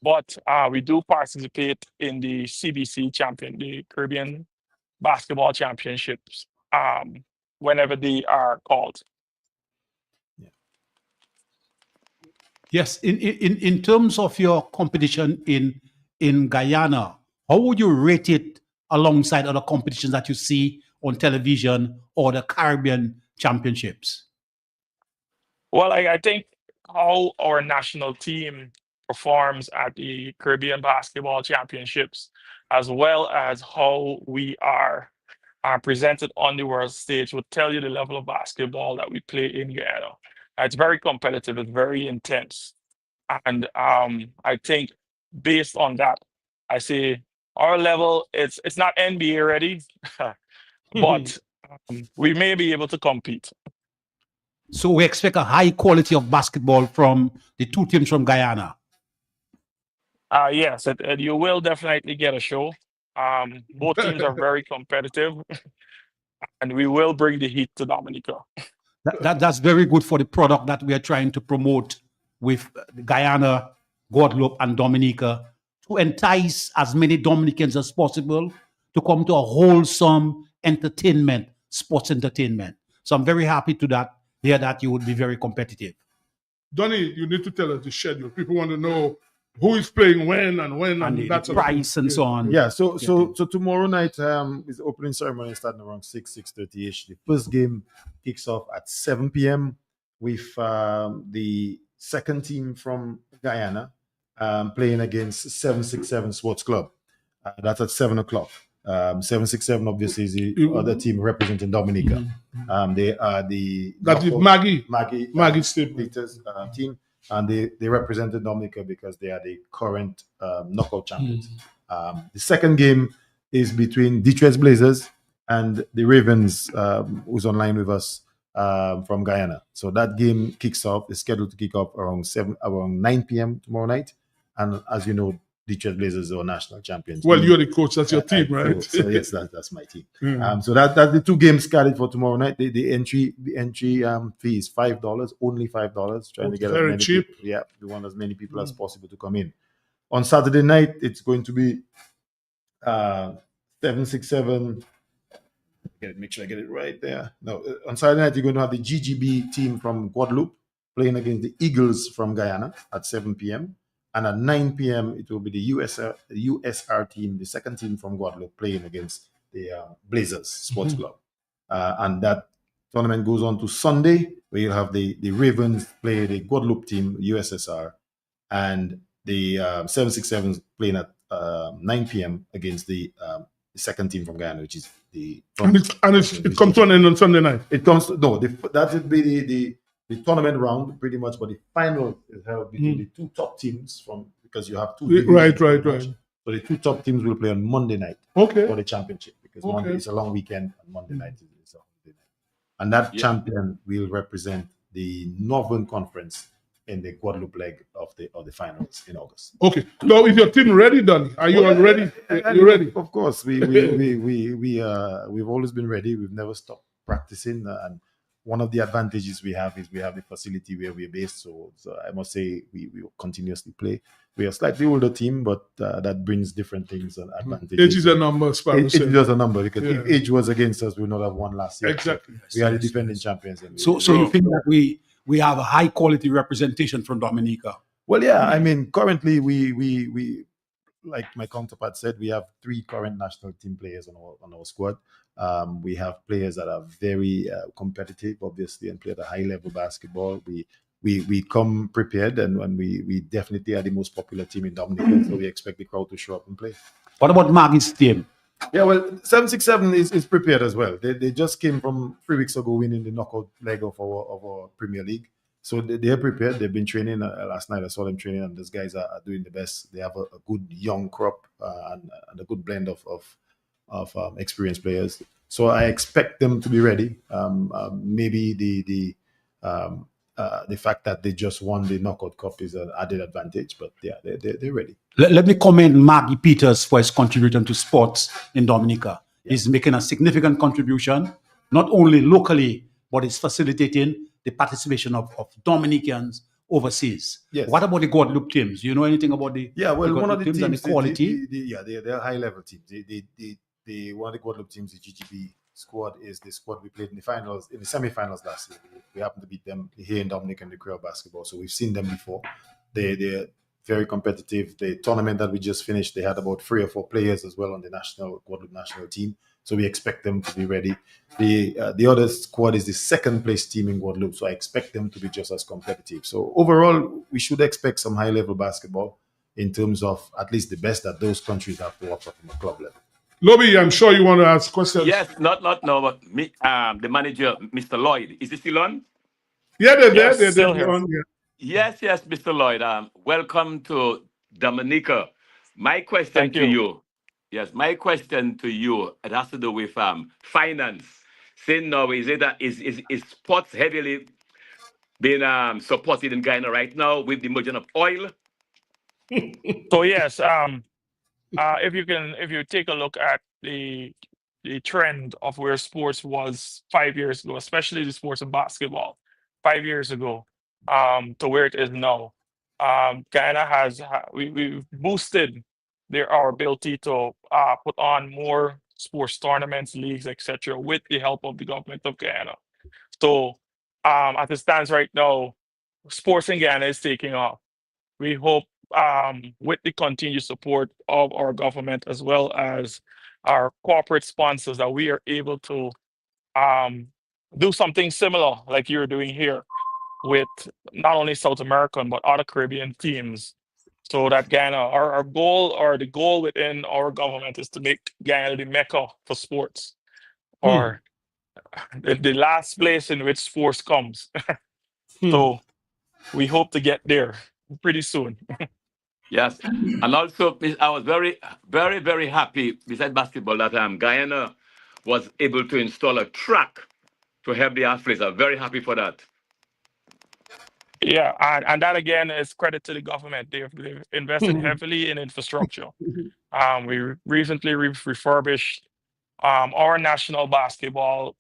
but we do participate in the CBC champion, the Caribbean Basketball Championships, whenever they are called. Yes, in terms of your competition in Guyana, how would you rate it alongside other competitions that you see on television or the Caribbean Championships? Well, I think how our national team performs at the Caribbean Basketball Championships, as well as how we are presented on the world stage, would tell you the level of basketball that we play in Guyana. It's very competitive, it's very intense. And I think based on that, I say our level, it's not NBA ready, but we may be able to compete. So we expect a high quality of basketball from the 2 teams from Guyana. Yes, you will definitely get a show. Both teams are very competitive, and we will bring the heat to Dominica. That's very good for the product that we are trying to promote with Guyana, Guadeloupe, and Dominica, to entice as many Dominicans as possible to come to a wholesome entertainment, sports entertainment. So I'm very happy to hear that you would be very competitive. Donnie, you need to tell us the schedule. People want to know who is playing when and the price and so on. Yeah, so tomorrow night is the opening ceremony starting around 6:30ish. The first game kicks off at 7 p.m. with the second team from Guyana playing against 767 Sports Club. That's at 7 o'clock. 767 obviously is the other team representing Dominica. They are the Maggie Staples team, and they represented Dominica because they are the current knockout champions. The second game is between Detroit Blazers and the Ravens, who's online with us from Guyana. So that game kicks off. It's scheduled to kick off around 9 p.m. tomorrow night. And as you know, Detroit Blazers are national champions. Well, you're the coach. That's your team, right? So yes, that's my team. So that's the 2 games scheduled for tomorrow night. The entry fee is $5, only $5. Trying to get very as many cheap. People, yeah, we want as many people as possible to come in. On Saturday night, it's going to be 767. Make sure I get it right there. No, on Saturday night, you're going to have the GGB team from Guadeloupe playing against the Eagles from Guyana at 7 p.m. And at 9 p.m., it will be the USR team, the second team from Guadeloupe, playing against the Blazers Sports Club. And that tournament goes on to Sunday, where you'll have the Ravens play the Guadeloupe team, USSR, and the 767s playing at 9 p.m. against the second team from Guyana, which is the... it comes to an end on Sunday night. It comes... No, that would be the tournament round, pretty much, but the final is held between the 2 top teams because you have 2. Right. So the 2 top teams will play on Monday night for the championship because Monday is a long weekend and Monday night is a holiday night. And that champion will represent the Northern Conference in the Guadeloupe leg of the finals in August. Okay. Now, is your team ready, Donnie? Are you all ready? You ready? Of course. We've always been ready. We've never stopped practicing and one of the advantages we have is we have the facility where we're based. So I must say we continuously play. We are a slightly older team, but that brings different things and advantages. Age is a number, It is just a number because if age was against us, we would not have won last year. Exactly. So we are the defending champions. So you think that we have a high quality representation from Dominica? Well, yeah. I mean, currently we like my counterpart said, we have 3 current national team players on our squad. We have players that are very competitive, obviously, and play at a high level basketball. We come prepared, and we definitely are the most popular team in Dominica, so we expect the crowd to show up and play. What about Maggie's team? Yeah, well, 767 is prepared as well. They just came from 3 weeks ago winning the knockout leg of our Premier League. So they're prepared. They've been training. Last night I saw them training, and these guys are doing the best. They have a good young crop and a good blend of experienced players. So I expect them to be ready. Maybe the fact that they just won the Knockout Cup is an added advantage, but yeah, they're ready. Let me commend Maggie Peters for his contribution to sports in Dominica. Yeah. He's making a significant contribution, not only locally, but he's facilitating the participation of Dominicans overseas. Yes. What about the Guadeloupe teams? Do you know anything about the one of the teams and the quality? They're high-level teams. One of the Guadeloupe teams, the GGB squad, is the squad we played in the semi-finals last year. We happened to beat them here in Dominica in the Creole basketball, so we've seen them before. They're very competitive. The tournament that we just finished, they had about 3 or 4 players as well on the Guadeloupe national team, so we expect them to be ready. The other squad is the second place team in Guadeloupe, so I expect them to be just as competitive. So overall, we should expect some high-level basketball in terms of at least the best that those countries have to offer from a club level. Lobby, I'm sure you want to ask questions. Yes, not no, but me, the manager, Mr. Lloyd, is he still on? Yeah, they're still here. on. Yeah. Yes, Mr. Lloyd. Welcome to Dominica. My question to you. Yes, my question to you, it has to do with finance. Saying now, is sports heavily being supported in Guyana right now with the emergence of oil? So yes, if you take a look at the trend of where sports was 5 years ago, especially the sports of basketball 5 years ago, to where it is now, Guyana we've boosted our ability to put on more sports tournaments, leagues, etc., with the help of the government of Guyana. So as it stands right now, sports in Guyana is taking off. We hope with the continued support of our government as well as our corporate sponsors that we are able to do something similar like you're doing here with not only South American but other Caribbean teams, so that Guyana, our goal or the goal within our government is to make Guyana the mecca for sports, or the last place in which sports comes. So we hope to get there pretty soon. Yes, and also I was very, very, very happy besides basketball that Guyana was able to install a track to help the athletes. I'm very happy for that. Yeah, and that again is credit to the government. They've invested heavily in infrastructure. We recently refurbished our national basketball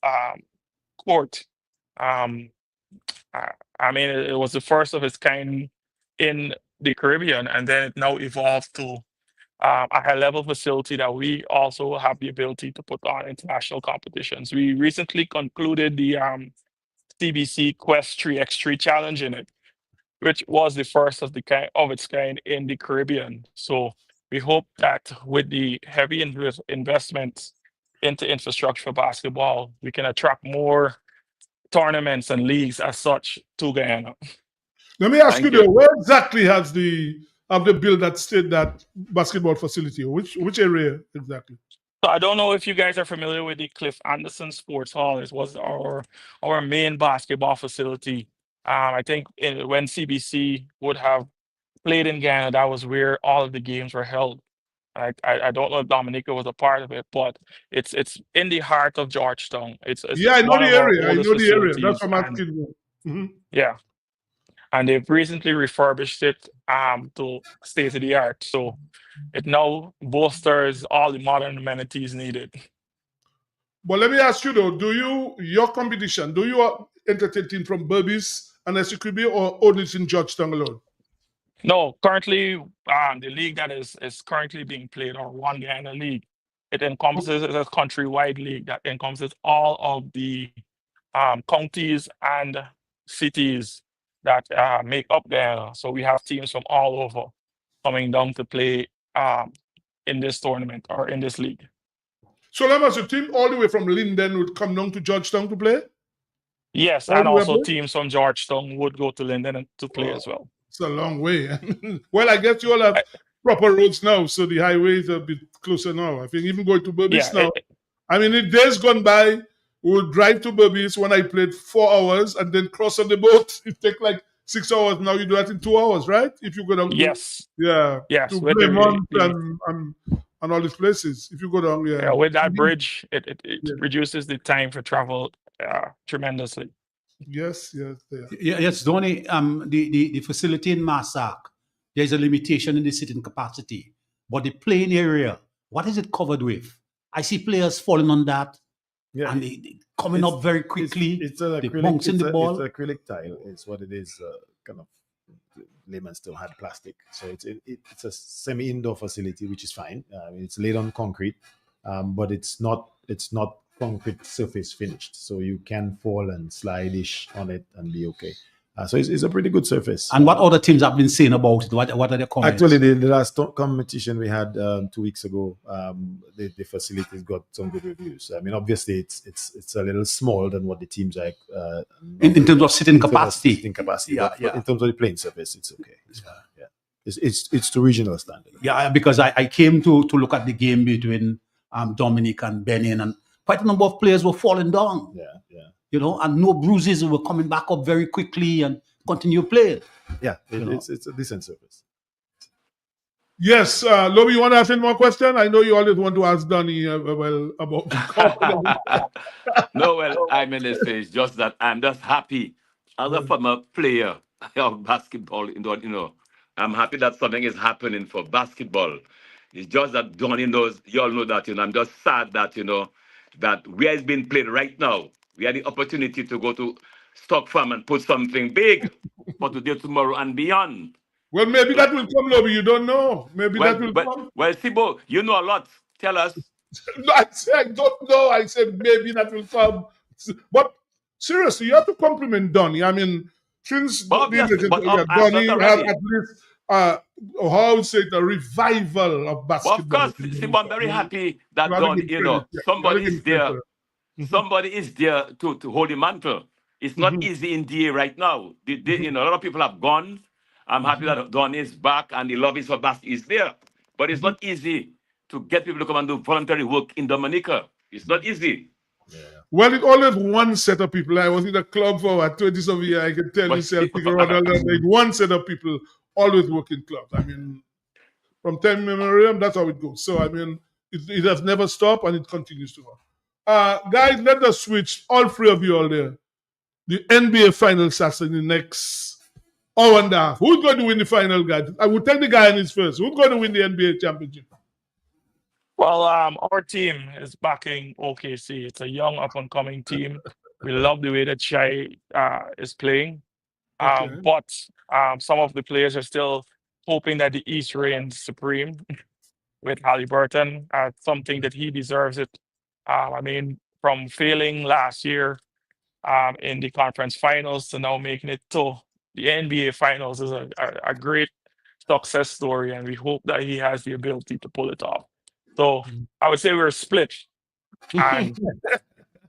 court. I mean, it was the first of its kind in the Caribbean, and then it now evolved to a high-level facility that we also have the ability to put on international competitions. We recently concluded the CBC Quest 3x3 challenge in it, which was the first of its kind in the Caribbean. So we hope that with the heavy investments into infrastructure for basketball, we can attract more tournaments and leagues as such to Guyana. Let me ask you, though, where exactly has the bill that state that basketball facility? Which area exactly? So I don't know if you guys are familiar with the Cliff Anderson Sports Hall. It was our main basketball facility. I think when CBC would have played in Guyana, that was where all of the games were held. I don't know if Dominica was a part of it, but it's in the heart of Georgetown. It's I know the area. I know the area. That's what I'm asking you. Yeah. And they've recently refurbished it to state of the art. So it now bolsters all the modern amenities needed. But let me ask you though, your competition, do you entertain team from Berbice and SQB or only in Georgetown alone? No, currently the league that is currently being played, or One Guyana League, it encompasses a countrywide league that encompasses all of the counties and cities that make up Guyana. So we have teams from all over coming down to play in this tournament or in this league. So that was a team all the way from Linden would come down to Georgetown to play? Yes, and also teams from Georgetown would go to Linden to play as well. It's a long way. Well, I guess you all have proper roads now, so the highways are a bit closer now. I think even going to Berbice now. I mean, in days gone by, we would drive to Berbice when I played 4 hours and then cross on the boat. It take like 6 hours. Now you do that in 2 hours, right? If you go down Yes. to Yes. to With Blaymont and all these places. If you go down, yeah, with that bridge, it reduces the time for travel tremendously. Yes. Yes, Donny, the facility in Massac, there's a limitation in the sitting capacity. But the playing area, what is it covered with? I see players falling on that and they coming up very quickly. It's an they acrylic, bouncing the ball. It's acrylic tile. It's what it is. Kind of layman still had plastic, so it's a semi-indoor facility, which is fine. It's laid on concrete, but it's not concrete surface finished, so you can fall and slide-ish on it and be okay. So it's a pretty good surface. And what other teams have been saying about it? What are their comments? Actually, the last competition we had 2 weeks ago, the facilities got some good reviews. I mean, obviously, it's a little small than what the teams are. In terms of sitting capacity. In terms of the playing surface, it's okay. It's fine. Yeah. It's to regional standard. Yeah, because I came to look at the game between Dominic and Benin, and quite a number of players were falling down. Yeah. You know, and no bruises, were coming back up very quickly and continue playing. Yeah, it's a decent service. Yes, Lobby, you want to ask any more question? I know you always want to ask Donny about. No, well, I mean, it's just that I'm just happy as a former player of basketball. I'm happy that something is happening for basketball. It's just that Donny knows, you all know that, I'm just sad that, that where it's being played right now, we had the opportunity to go to Stock Farm and put something big for today, tomorrow, and beyond. Well, maybe that will come, Lobby. You don't know. Maybe that will come. Well, Sibo, you know a lot. Tell us. No, I said I don't know. I said maybe that will come. But seriously, you have to compliment Donny. I mean, since Donny has at least, how would say it, a revival of basketball. Well, of course, Sibo, I'm very happy that Donny, somebody is there. Somebody is there to hold the mantle. It's not easy in DA right now. A lot of people have gone. I'm happy that Donny is back and the lobby for basketball is there. But it's not easy to get people to come and do voluntary work in Dominica. It's not easy. Yeah. Well, it's always one set of people. I was in a club for 20-some years. I can tell you, Celtic, Ronald, like one set of people always work in clubs. I mean, from time memoriam, that's how it goes. So, I mean, it has never stopped and it continues to work. Guys, let us switch, all three of you all there. The NBA final starts in the next hour and a half. Who's going to win the final, guys? I will take the Guyanese first. Who's going to win the NBA championship? Well, our team is backing OKC. It's a young, up-and-coming team. We love the way that Shai is playing. But some of the players are still hoping that the East reigns supreme with Haliburton. Something that he deserves it. I mean, from failing last year in the conference finals to now making it to the NBA finals is a great success story, and we hope that he has the ability to pull it off. So I would say we're split.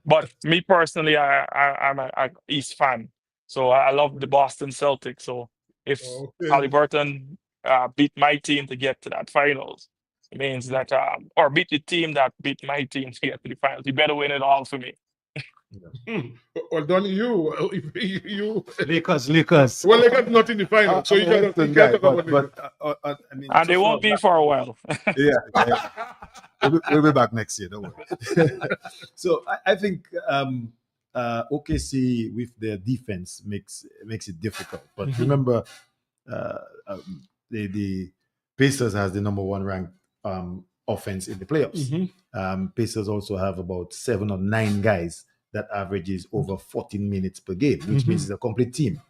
But me personally, I'm an East fan. So I love the Boston Celtics. So if Haliburton beat my team to get to that finals, it means that, or beat the team that beat my team to get to the finals. You better win it all for me. Well done, you. Lakers. Well, Lakers not in the final, so you can't talk about I mean, and they won't be for a while. We'll be back next year. Don't worry. So I think OKC with their defense makes it difficult. But remember, the Pacers has the number one ranked offense in the playoffs. Pacers also have about 7 or 9 guys that averages over 14 minutes per game, which means it's a complete team.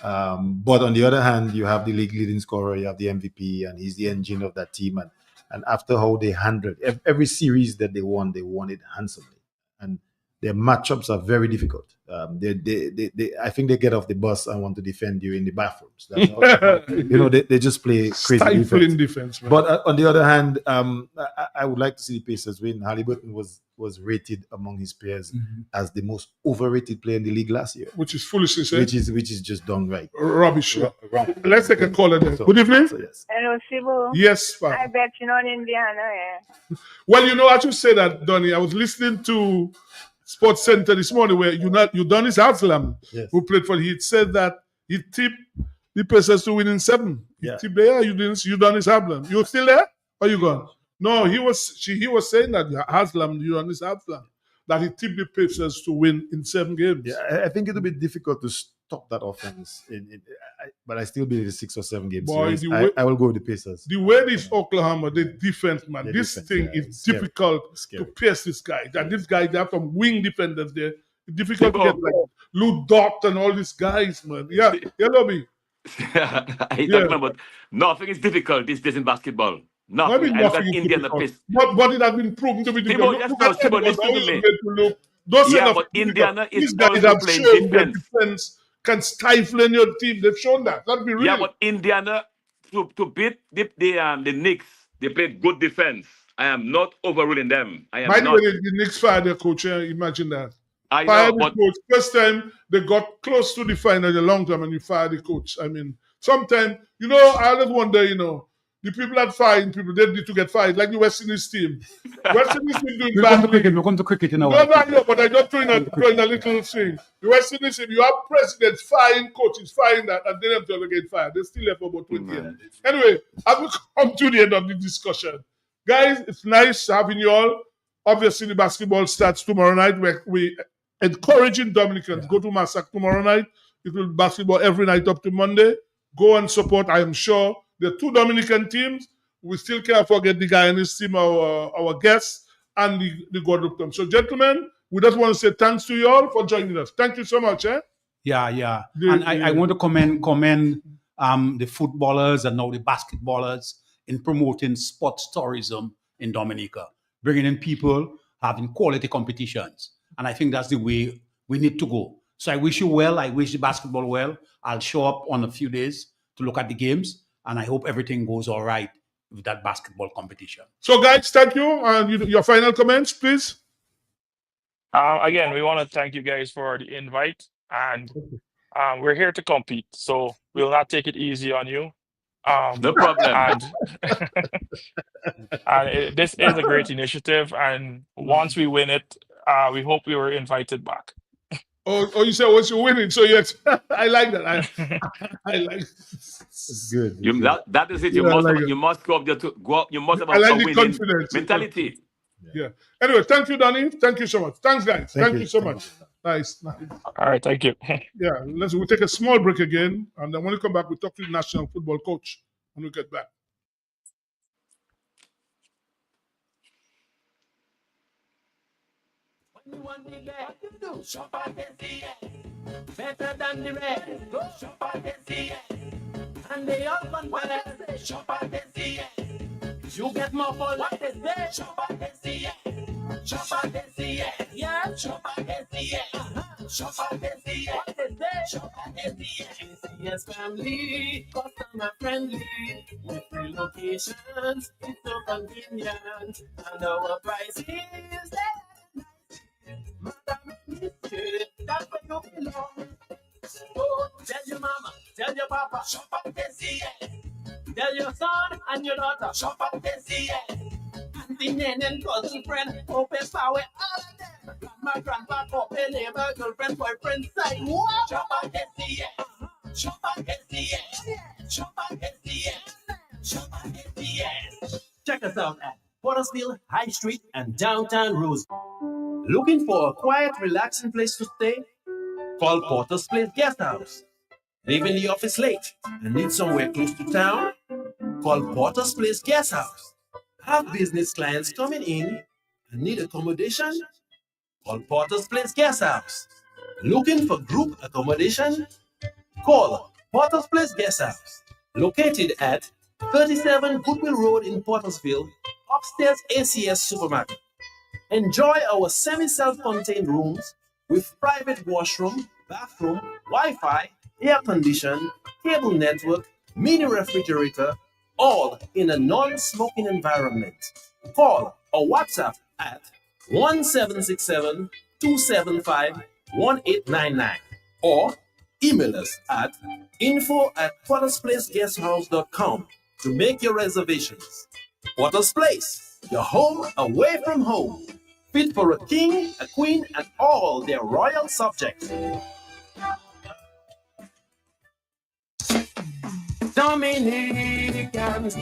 But on the other hand, you have the league leading scorer, you have the MVP, and he's the engine of that team. And after how they handled every series that they won it handsomely. And their matchups are very difficult. I think they get off the bus and want to defend you in the bathrooms. That's how, they just play crazy defense. But on the other hand, I would like to see the Pacers win. Haliburton was rated among his peers as the most overrated player in the league last year, which is foolishness. Which is just done right. Rubbish. Let's take a call. Good evening. Yes. Hello, Sibo. Yes, Pam. I bet you're not Indiana. Well, I should say that, Donny. I was listening to Sports Center this morning where Udonis Haslam, Yes. who played for Heat, said that he tipped the Pacers to win in 7. Yeah. He tipped there, Udonis Haslam. You still there? Or you gone? No, he was saying that Udonis Haslam, that he tipped the Pacers to win in 7 games. Yeah, I think it'll be difficult to stop that offense, but I still believe it's 6 or 7 games. Boy, series. I will go with the Pacers. The way this Oklahoma, the defense, man, The this defense, thing yeah, is it's scary. difficult Scary. to pierce this guy. And this guy, they have some wing defenders there. It's difficult to get like Lou Dort and all these guys, man. Yeah, Lobby. Talking about nothing is difficult these days in basketball. Nothing. I mean, I look nothing at is Indiana difficult. Pace. But it has been proven to be difficult. Thibaut, Look at Thibaut, Edwards, listen how to he's me. going to look. Those Yeah, enough but difficult. Indiana is These guys also have playing shown their defense. defense can stifle in your team. They've shown that. Let's be real. Yeah, but Indiana to beat the Knicks, they played good defense. I am not overruling them. I am By the not. way, the Knicks fired their coach. Imagine that. I Fired know, the but coach. First time they got close to the final in a long time and you fire the coach. I mean, sometimes, I always wonder, the people that firing people, they need to get fired, like the West Indies team. West Indies team doing We'll come to cricket in a while. No, but I just throwing a little thing. The West Indies team, you have presidents firing coaches, firing that, and they themselves get fired. They still left for about 20 years. Anyway, as we come to the end of the discussion, guys, it's nice having you all. Obviously, the basketball starts tomorrow night. We encouraging Dominicans go to Massacre tomorrow night. It will be basketball every night up to Monday. Go and support. I am sure the 2 Dominican teams. We still can't forget the guy and his team, our guests, and the Guadeloupe team. So, gentlemen, we just want to say thanks to you all for joining us. Thank you so much. Yeah. And I want to commend the footballers and now the basketballers in promoting sports tourism in Dominica, bringing in people, having quality competitions. And I think that's the way we need to go. So I wish you well. I wish the basketball well. I'll show up on a few days to look at the games, and I hope everything goes all right with that basketball competition. So, guys, thank you. And your final comments, please. Again, we want to thank you guys for the invite, and we're here to compete, so we'll not take it easy on you. No problem. And this is a great initiative, and once we win it, we hope we were invited back. Oh, you said once you win it, so yes, I like that. I like it. It's good. That is it. You must go up there to go up. You must have I like a the winning confidence. mentality. Yeah. Anyway, thank you, Danny. Thank you so much. Thanks, guys. Thank you so much. Nice. All right, thank you. Yeah, we'll take a small break again, and then when we come back, we'll talk to the national football coach when we get back. Shop at SCS. Better than the rest. Go shop at SCS. And they all want what I say. Shop at SCS. You get more for what they say. Shop at SCS. Shop at SCS. Yeah. Shop at SCS. Shop at SCS. What they say. Shop at SCS. SCS family. Customer friendly. With free locations. It's so convenient. And our price is there. That's where you belong. Oh, tell your mama, tell your papa, shop at SCS. Tell your son and your daughter, shop at SCS. Auntie, nan, and cousin, friend, open power, all of them. Grandma, grandpa, couple, neighbor, girlfriend, boyfriend, side, what? Shop at SCS. Shop at SCS. Shop at SCS. Shop at SCS. Check us out at Pottersville, High Street, and downtown Rose. Looking for a quiet, relaxing place to stay? Call Porter's Place Guest House. Leaving the office late and need somewhere close to town? Call Porter's Place Guest House. Have business clients coming in and need accommodation? Call Porter's Place Guest House. Looking for group accommodation? Call Porter's Place Guest House. Located at 37 Goodwill Road in Portersville, upstairs ACS Supermarket. Enjoy our semi-self-contained rooms with private washroom, bathroom, Wi-Fi, air condition, cable network, mini refrigerator, all in a non-smoking environment. Call or WhatsApp at 1767-275-1899 or email us at info@pottersplaceguesthouse.com to make your reservations. Potter's Place, your home away from home. fit for a king, a queen, and all their royal subjects. Dominicans,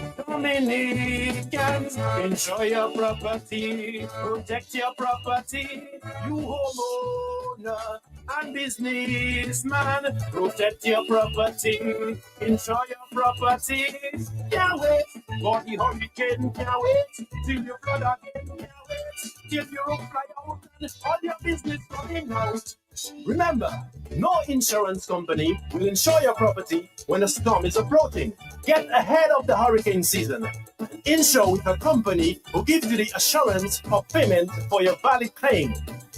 enjoy your property, protect your property, you homeowner and businessman, protect your property, enjoy your property. Can't wait for the hurricane, can't wait till you flood again, can't wait till you fly out and all your business coming out. Remember, no insurance company will insure your property when a storm is approaching. Get ahead of the hurricane season. Insure with a company who gives you the assurance of payment for your valid claim.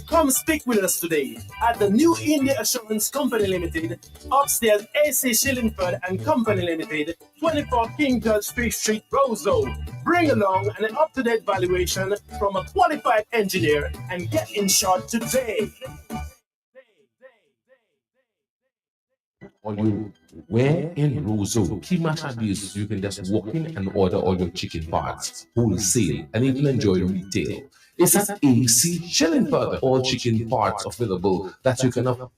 Come speak with us today at the New India Assurance Company Limited, upstairs AC Shillingford and Company Limited, 24 King George Street, Roseau. Bring along an up-to-date valuation from a qualified engineer and get insured today. Or you where in Roseau, Kimashadis, you can just walk in and order all your chicken parts, wholesale, and even enjoy retail. It's at AC Shillingford, all chicken parts available that you can afford.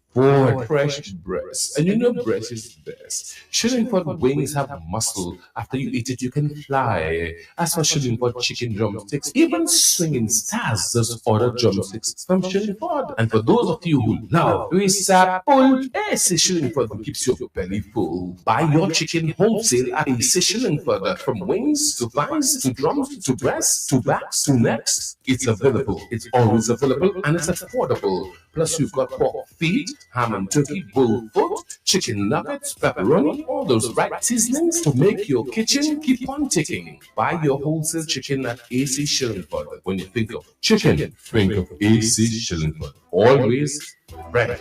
Fresh breast, and you know breast is best. Shillingford wings have muscle. After you eat it, you can fly. As for Shillingford chicken drumsticks, even swinging stars just order drumsticks from Shillingford. And for those of you who love Risapul, AC Shillingford keeps your belly full. Buy your chicken wholesale at AC Shillingford. From wings to thighs to drums to breasts to backs to necks, it's available. It's always available and it's affordable. Plus, you've got pork feet, ham and turkey, bull foot, chicken nuggets, pepperoni, all those right seasonings to make your kitchen keep on ticking. Buy your wholesale chicken at AC Shillingford. When you think of chicken, think of AC Shillingford. Always fresh.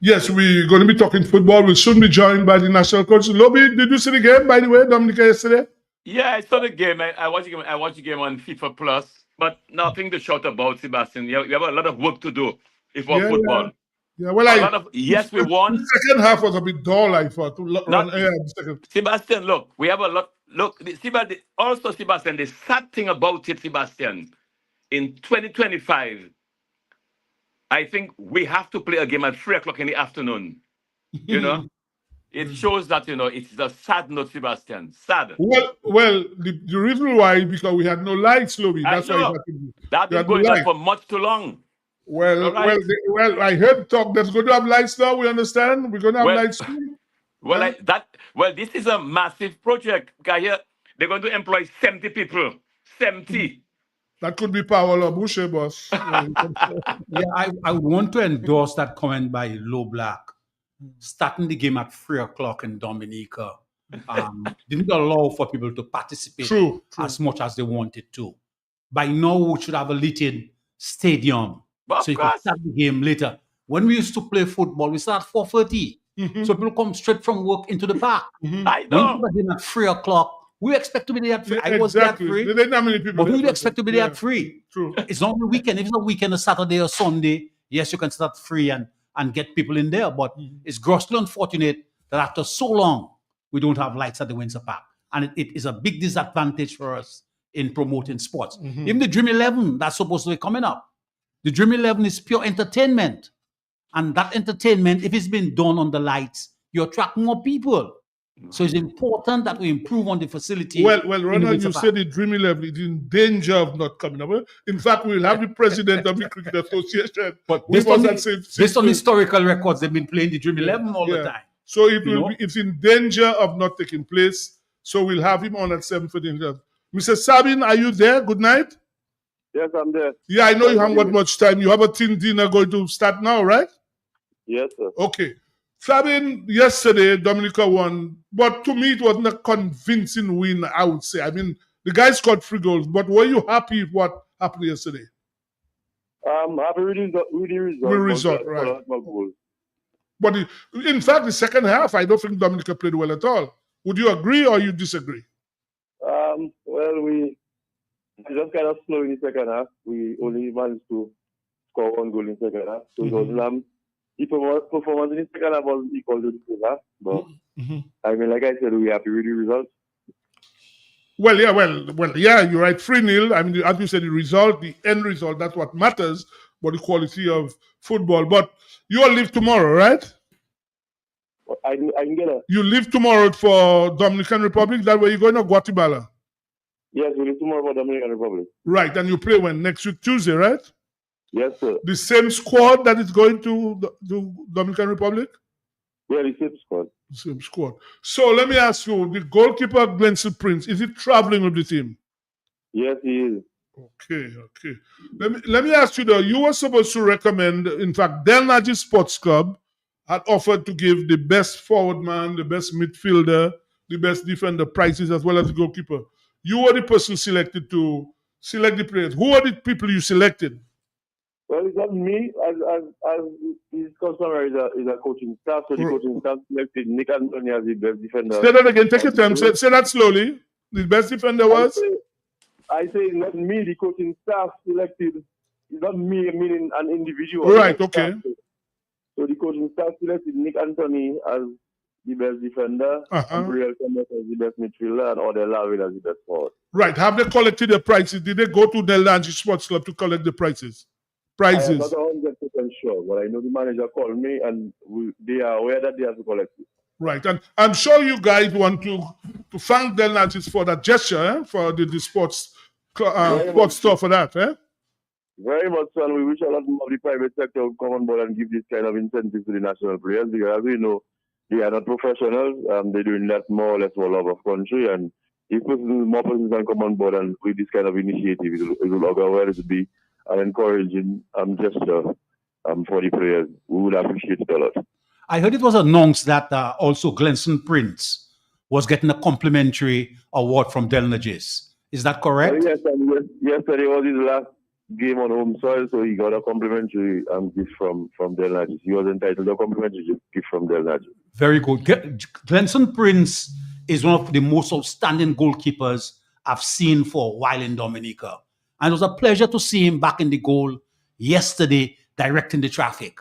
Yes, we're going to be talking football. We'll soon be joined by the national coach. Lobby, did you see the game, by the way, Dominica, yesterday? Yeah, I saw the game. I watched the game. I watched the game on FIFA Plus, but nothing to shout about, Sebastian. We have a lot of work to do for football. Yeah, well, yes, we won. The second half was a bit dull, I thought. Sebastian, look, we have a lot. Look, Sebastian, the sad thing about it, Sebastian, in 2025, I think we have to play a game at 3 o'clock in the afternoon. You know, it shows that, it's a sad note, Sebastian. Sad. Well, the reason why, because we had no lights, Lobby. That's why that's been going on for much too long. Well, I heard talk that's going to have lights now. We understand. We're going to have lights soon. This is a massive project. Because here they're going to employ 70 people. 70. That could be Paolo Boucher, boss. I want to endorse that comment by Low Black. Starting the game at 3 o'clock in Dominica didn't allow for people to participate as much as they wanted to. By now, we should have a lit-in stadium. So you can start the game later. When we used to play football, we start at 4:30. So people come straight from work into the park. I know. When people at 3 o'clock, We expect to be there at 3. Yeah, I was there at exactly. 3. They didn't have many people But who there. do you expect to be there Yeah. at 3? True. It's not the weekend. If it's a weekend, a Saturday or Sunday, yes, you can start free and get people in there. But it's grossly unfortunate that after so long, we don't have lights at the Windsor Park. And it is a big disadvantage for us in promoting sports. Mhm. Even the Dream 11, that's supposed to be coming up. The Dream 11 is pure entertainment. And that entertainment, if it's been done on the lights, you attract more people. So it's important that we improve on the facility. Well, in the Ronald, Windsor you Park. said the Dream 11 is in danger of not coming up. In fact, we'll have the president of the Cricket Association. But with based on, us at based on historical records, they've been playing the Dream 11 all the Yeah. time. So it You will know? be, it's in danger of not taking place. So we'll have him on at 7:15. Mr. Sabin, are you there? Good night. Yes, I'm there. Yeah, I know you haven't got much time. You have a team dinner going to start now, right? Yes, sir. Okay. Sabin, yesterday, Dominica won, but to me, it wasn't a convincing win, I would say. I mean, the guys scored 3 goals, but were you happy with what happened yesterday? Happy with the result. With result, but, right. not goal. But in fact, the second half, I don't think Dominica played well at all. Would you agree or you disagree? Well, we just kind of slow in the second half. We only managed to score 1 goal in the second half. So it was, the performance in the second half was equal to the first half. But I mean, like I said, we happy with the result. Well, yeah, you're right. 3-0. I mean, as you said, the result, the end result, that's what matters, but the quality of football. But you all leave tomorrow, right? I can get a... You leave tomorrow for Dominican Republic. That way you're going to Guatemala. Yes, we leave tomorrow for Dominican Republic. Right, and you play when? Next week, Tuesday, right? Yes, sir. The same squad that is going to Dominican Republic? Yeah, the same squad. Same squad. So let me ask you, the goalkeeper, Glenson Prince, is he traveling with the team? Yes, he is. Okay. Let me ask you though, you were supposed to recommend, in fact, Del Naji Sports Club had offered to give the best forward man, the best midfielder, the best defender prizes as well as the goalkeeper. You were the person selected to select the players. Who are the people you selected? Well, it's not me. As his customer is a coaching staff, so the coaching staff selected Nick Anthony as the best defender. Say that again. Take your time. Say that slowly. The best defender was? I say it's not me. The coaching staff selected. It's not me, meaning an individual. Right, okay. So the coaching staff selected Nick Anthony as the best defender, and Brielle Thomas as the best midfielder, and Odell Lavin as the best forward. Right. Have they collected the prices? Did they go to Del Naji Sports Club to collect the prizes? I'm not 100% sure, but I know the manager called me, and they are aware that they have to collect it. Right, and I'm sure you guys want to thank Del Naji for that gesture, for the sports store for that, eh? Very much so, and we wish a lot more of the private sector would come on board and give this kind of incentive to the national players, because as we know, they are not professionals. They're doing that more or less for love of country, and if more persons can come on board and with this kind of initiative, it will augur well to be an encouraging gesture for the players. We would appreciate it a lot. I heard it was announced that also Glenson Prince was getting a complimentary award from Del Naji. Is that correct? Yes, and yesterday was his last game on home soil, so he got a complimentary gift from Del Naji. He was entitled to a complimentary gift from Del Naji. Very good. Glenson Prince is one of the most outstanding goalkeepers I've seen for a while in Dominica. And it was a pleasure to see him back in the goal yesterday, directing the traffic.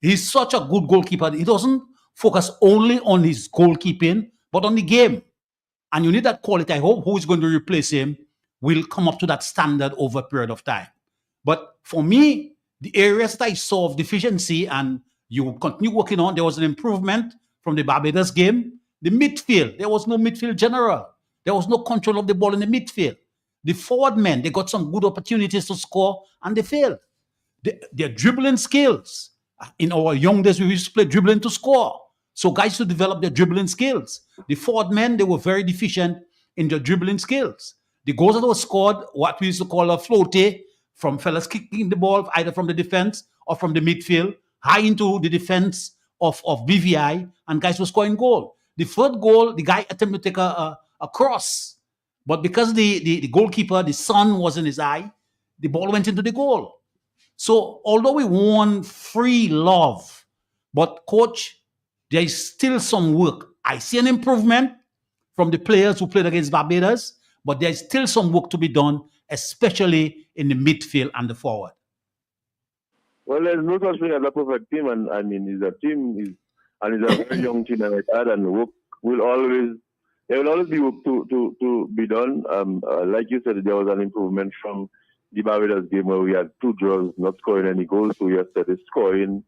He's such a good goalkeeper. He doesn't focus only on his goalkeeping, but on the game. And you need that quality. I hope who is going to replace him will come up to that standard over a period of time. But for me, the areas that I saw of deficiency and you continue working on, there was an improvement from the Barbados game. The midfield, there was no midfield general. There was no control of the ball in the midfield. The forward men, they got some good opportunities to score and they failed. Their dribbling skills. In our young days, we used to play dribbling to score. So guys to develop their dribbling skills. The forward men, they were very deficient in their dribbling skills. The goals that were scored, what we used to call a floate, from fellas kicking the ball either from the defense or from the midfield, high into the defense of BVI, and guys were scoring goal. The third goal, the guy attempted to take a cross. But because the goalkeeper, the sun was in his eye, the ball went into the goal. So although we won free love, but coach, there is still some work. I see an improvement from the players who played against Barbados, but there's still some work to be done, especially in the midfield and the forward. Well, there's no such thing as a perfect team, and I mean, it's a team, and it's a very young team like that, and work will always be work to be done. Like you said, there was an improvement from the Barbados game where we had 2 draws, not scoring any goals. So yesterday scoring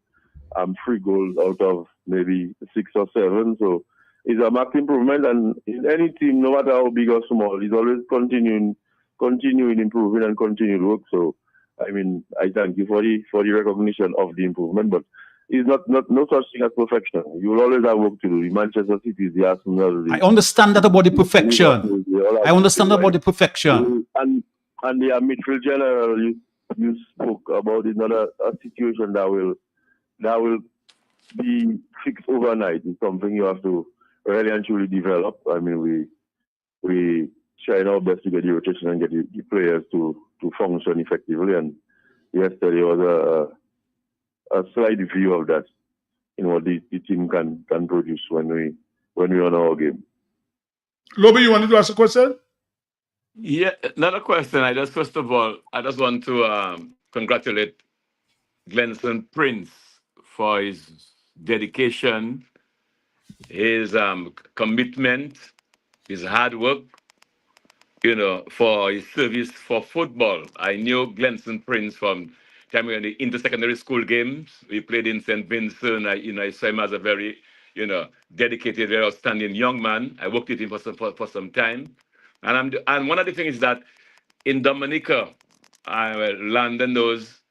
3 goals out of maybe 6 or 7. So it's a marked improvement, and in any team, no matter how big or small, it's always continuing improving and continued work. So I mean, I thank you for the recognition of the improvement, but it's not no such thing as perfection. You will always have work to do. The Manchester City, the Arsenal. I understand that about the perfection. I understand about the perfection. And the midfield general, you spoke about is not a situation that will be fixed overnight. It's something you have to really and truly develop. I mean, we trying our best to get the rotation and get the players to function effectively. And yesterday was a slight view of that, what the team can produce when we on our game. Lobby, you wanted to ask a question? Yeah, another question. First of all, I just want to congratulate Glenson Prince for his dedication, his commitment, his hard work, for his service for football. I knew Glenson Prince from time we were in the inter-secondary school games. We played in St. Vincent. I saw him as a very, dedicated, very outstanding young man. I worked with him for some time. And one of the things is that in Dominica, London knows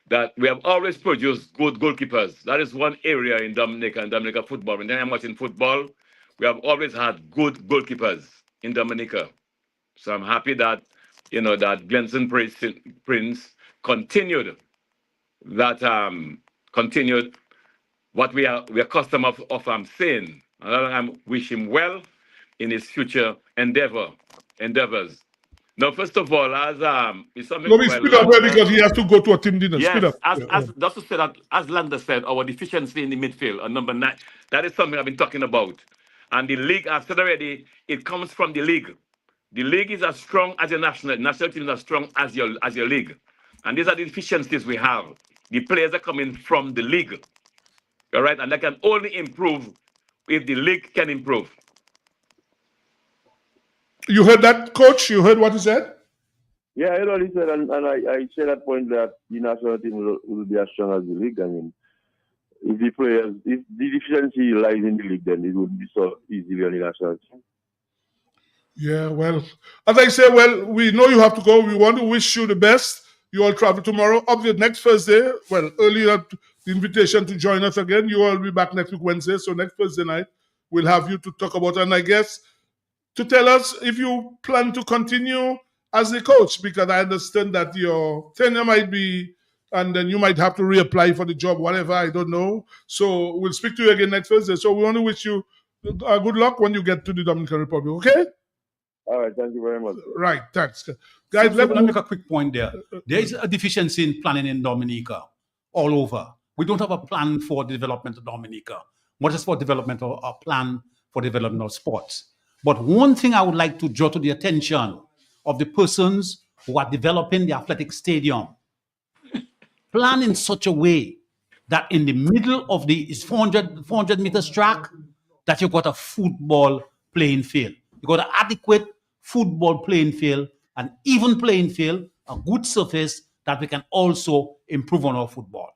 that we have always produced good goalkeepers. That is one area in Dominica and Dominica football. When I'm watching football, we have always had good goalkeepers in Dominica. So I'm happy that, that Glenson Prince continued what we are accustomed of saying. And I wish him well in his future endeavors. Now, first of all, as it's something. Let me speed up because he has to go to a team dinner. Yes, Speed up. Just to say that, as Landa said, our deficiency in the midfield on number 9, that is something I've been talking about. And the league, I've said already, it comes from the league. The league is as strong as your national team is as strong as your league. And these are the deficiencies we have. The players are coming from the league. All right, and they can only improve if the league can improve. You heard that, Coach? You heard what he said? Yeah, I heard what he said, and I share that point that the national team will be as strong as the league. I mean, if the deficiency lies in the league, then it would be so easily on the national team. Yeah, well, as I say, we know you have to go. We want to wish you the best. You all travel tomorrow. Obviously, next Thursday, earlier the invitation to join us again. You all will be back next week, Wednesday. So next Thursday night, we'll have you to talk about it. And I guess to tell us if you plan to continue as the coach, because I understand that your tenure might be, and then you might have to reapply for the job, whatever, I don't know. So we'll speak to you again next Thursday. So we want to wish you good luck when you get to the Dominican Republic, okay? All right, thank you very much. Right, thanks. Guys, let me make a quick point there. There is a deficiency in planning in Dominica all over. We don't have a plan for the development of Dominica, not just for development or a plan for development of sports. But one thing I would like to draw to the attention of the persons who are developing the athletic stadium, plan in such a way that in the middle of the 400 meters track, that you've got a football playing field. You've got an adequate football playing field, an even playing field, a good surface that we can also improve on our football.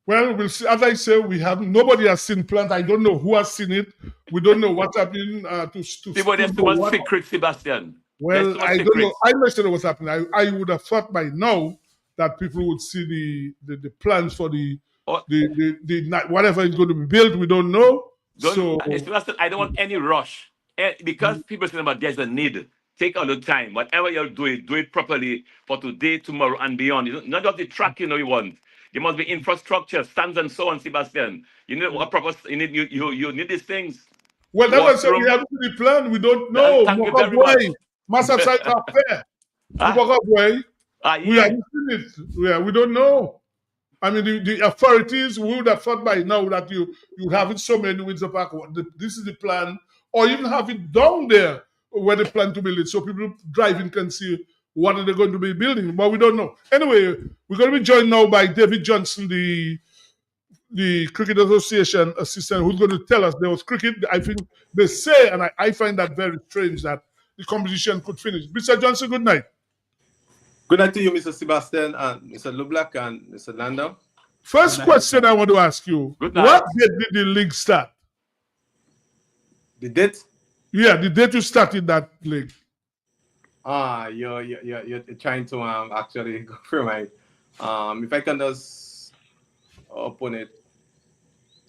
Well, we'll see. As I say, nobody has seen plans. I don't know who has seen it. We don't know what's happening People, there's too much secret, Sebastian. Well, I don't know. I'm not sure what's happening. I would have thought by now that people would see the plans for the whatever is going to be built. We don't know. Sebastian, I don't want any rush. Because people say about there's a need, take all the time. Whatever you're doing, do it properly for today, tomorrow, and beyond. Not just the track you want. There must be infrastructure, stands and so on, Sebastian. You need a proper. You need these things. Well, that was we have to the plan. We don't know. Thank you very much. Massive site are fair. We haven't seen it. Yeah, we don't know. I mean, the authorities would have thought by now that you have it so many Windsor Park. This is the plan. or even have it down there where they plan to build it, so people driving can see what are they going to be building. But we don't know. Anyway, we're going to be joined now by David Johnson, the Cricket Association assistant, who's going to tell us there was cricket. I think they say, and I find that very strange, that the competition could finish. Mr. Johnson, good night. Good night to you, Mr. Sebastian, and Mr. Lublak, and Mr. Landau. First question I want to ask you, what date did the league start? The date? Yeah, the date you started that league. You're trying to actually go through my, if I can just open it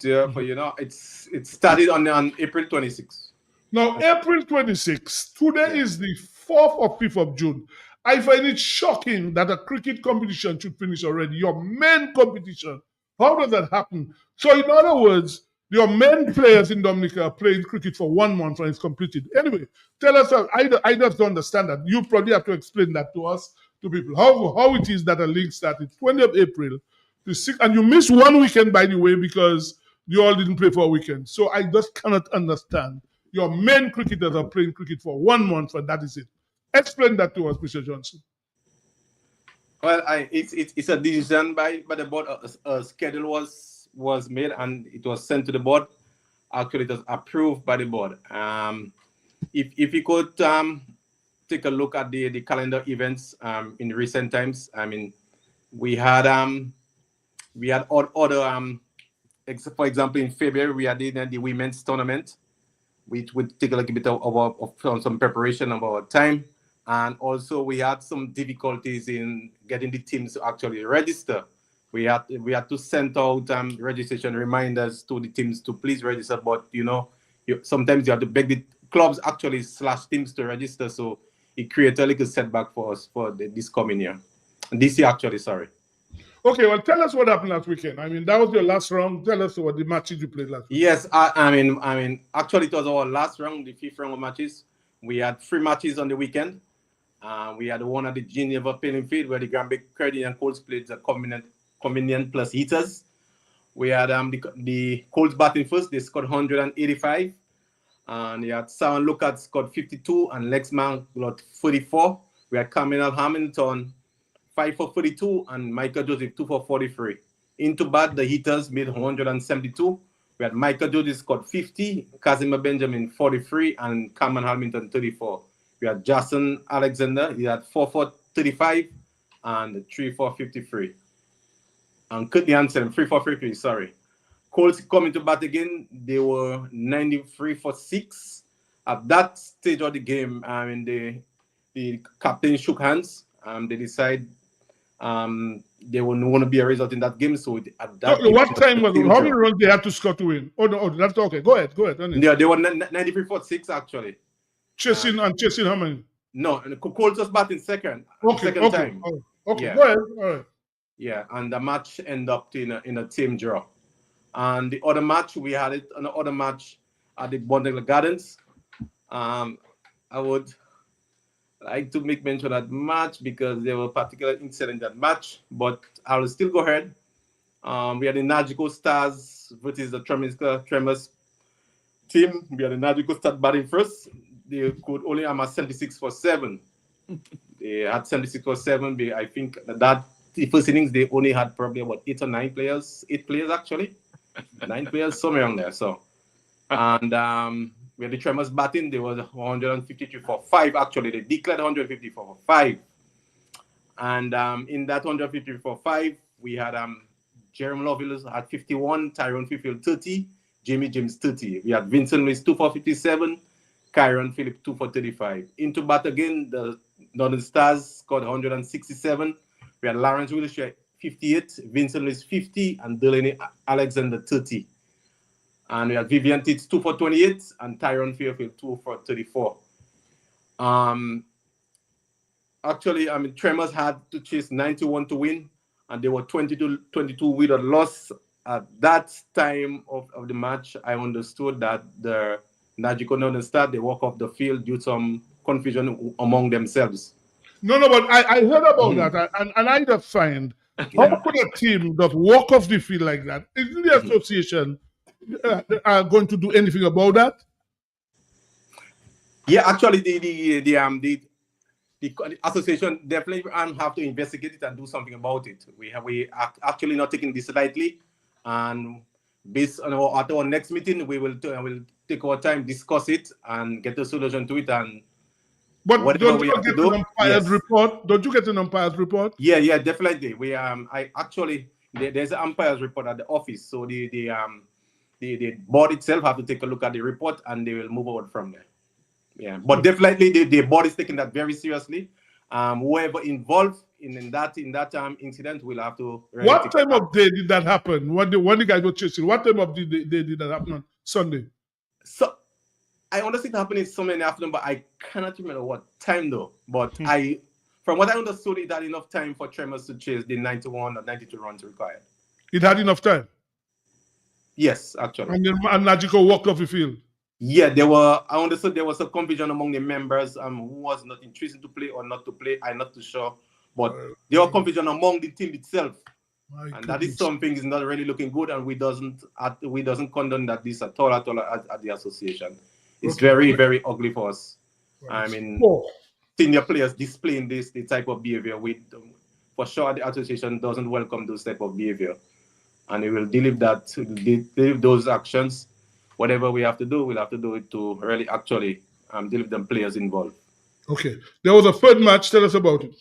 there for it started on April 26th. Now, April 26th, today is the 4th or 5th of June. I find it shocking that a cricket competition should finish already, your main competition. How does that happen? So, in other words, your main players in Dominica are playing cricket for 1 month and it's completed. Anyway, tell us, I just don't understand that. You probably have to explain that to us, to people, how it is that a league started 20th of April to 6th, and you missed 1 weekend, by the way, because you all didn't play for a weekend. So I just cannot understand. Your main cricketers are playing cricket for 1 month and that is it. Explain that to us, Mr. Johnson. Well, it's a decision by the board. A schedule was made and it was sent to the board. Actually, it was approved by the board. If you could take a look at the calendar events in recent times, I mean, we had other for example, in February we had the women's tournament, which would take a little bit of some preparation of our time. And also we had some difficulties in getting the teams to actually register. We had to send out registration reminders to the teams to please register, but sometimes you have to beg the clubs actually / teams to register, so it created a little setback for us for this coming year. This year, actually, sorry. Okay, well, tell us what happened last weekend. I mean, that was your last round. Tell us what the matches you played last week. Yes, I mean, actually, it was our last round, the 5th round of matches. We had 3 matches on the weekend. We had one at the Geneva Playing Field where the Granby Credit and Colts played the convenient plus heaters. We had the Colts batting first. They scored 185. And we had Sam Lucas scored 52 and Lexman got 44. We had Caminal Hamilton 5 for 42 and Michael Joseph 2 for 43. Into bat, the heaters made 172. We had Michael Joseph scored 50, Casimir Benjamin 43, and Cameron Hamilton 34. We had Jason Alexander, he had 4 for 35 and 3 for 53. And Curtly Hansen 3 for 53, sorry. Colts coming to bat again, they were 93 for 6. At that stage of the game, I mean, the captain shook hands. They decided there wouldn't want to be a result in that game. So at that what time was it? How many runs they had to score to win? Oh, that's okay. Go ahead. Yeah, they were 93 for 6 actually. Chasing how many? No, Colts was batting second. Second time. Okay, yeah. Go ahead. All right. Yeah, and the match ended up in a team draw. And the other match, we had it another match at the Bonding Gardens. I would like to make mention of that match because there were particular incidents in that match, but I will still go ahead. We had the Nagico Stars versus the Tremors team. We had the Nagico Stars batting first. They could only amass 76 for 7. They had 76 for 7. I think that the first innings they only had probably about 8 or 9 players. 8 players actually. 9 players, somewhere on there. So, and we had the Tremors batting. There was 153 for 5. Actually, they declared 154 for 5. And in that 153 for 5, we had Jeremy Lovell at 51, Tyrone Fifield 30, Jamie James 30. We had Vincent Lewis 2 for 57, Kyron Phillip 2 for 35. Into bat again, the Northern Stars scored 167. We had Lawrence Willis 58, Vincent Lewis 50, and Delaney Alexander 30. And we had Vivian Tits 2 for 28 and Tyrone Fairfield 2 for 34. Actually, I mean, Tremors had to chase 91 to win, and they were 22 with a loss. At that time of the match, I understood that the Nagico Northern Star, they walk off the field due to some confusion among themselves. No, but I heard about that, and I just find, how could a team that walk off the field like that? Isn't the association going to do anything about that? Yeah, actually, the association definitely have to investigate it and do something about it. We are actually not taking this lightly, and based on at our next meeting, we will take our time, discuss it, and get a solution to it. And But whatever don't we you have to get do, an umpire's yes. report? Don't you get an umpire's report? Yeah, definitely. We I actually there's an umpire's report at the office, so the board itself have to take a look at the report, and they will move on from there. Yeah, but definitely the board is taking that very seriously. Whoever involved in that incident will have to. What time of day did that happen? When the guys were chasing, what time of the day did that happen on Sunday? So I understand it happened in so many afternoon, but I cannot remember what time though. But from what I understood, it had enough time for Tremors to chase the 91 or 92 runs required. It had enough time? Yes, actually. And then Magical walked off the field? Yeah, I understood there was a confusion among the members who was not interested to play or not to play. I'm not too sure. But there was confusion among the team itself. And that is something is not really looking good, and we doesn't condone that this at all at the association. It's very, very ugly for us. I mean, senior players displaying the type of behavior. For sure, the association doesn't welcome those type of behavior, and we will deal with those actions. Whatever we have to do, we'll have to do it to really actually deal with the players involved. Okay. There was a third match. Tell us about it.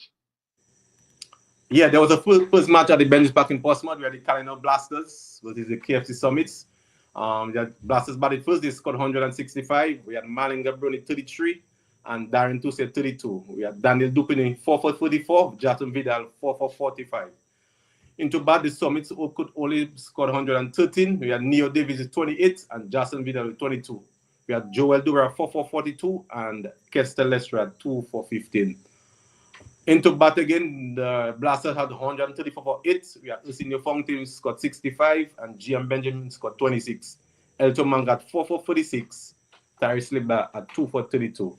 Yeah, there was a first match at the Bench Park in Portsmouth. We had the Kalino Blasters versus the KFC Summits. The Blasters batted first. They scored 165. We had Malinga Bruni 33 and Darren Tusse 32. We had Daniel Dupin 4 for 44. Jason Vidal 4 for 45. Into bat, the Summits who could only score 113. We had Neo Davis with 28 and Jason Vidal with 22. We had Joel Dura 4 for 42 and Kester Lester at 2 for 15. Into bat again, the Blasters had 134 for 8. We had Usinio Fountain scored 65 and GM Benjamin scored 26. Elton Mang got 4 for 46. Tyrese Libba at 2 for 32.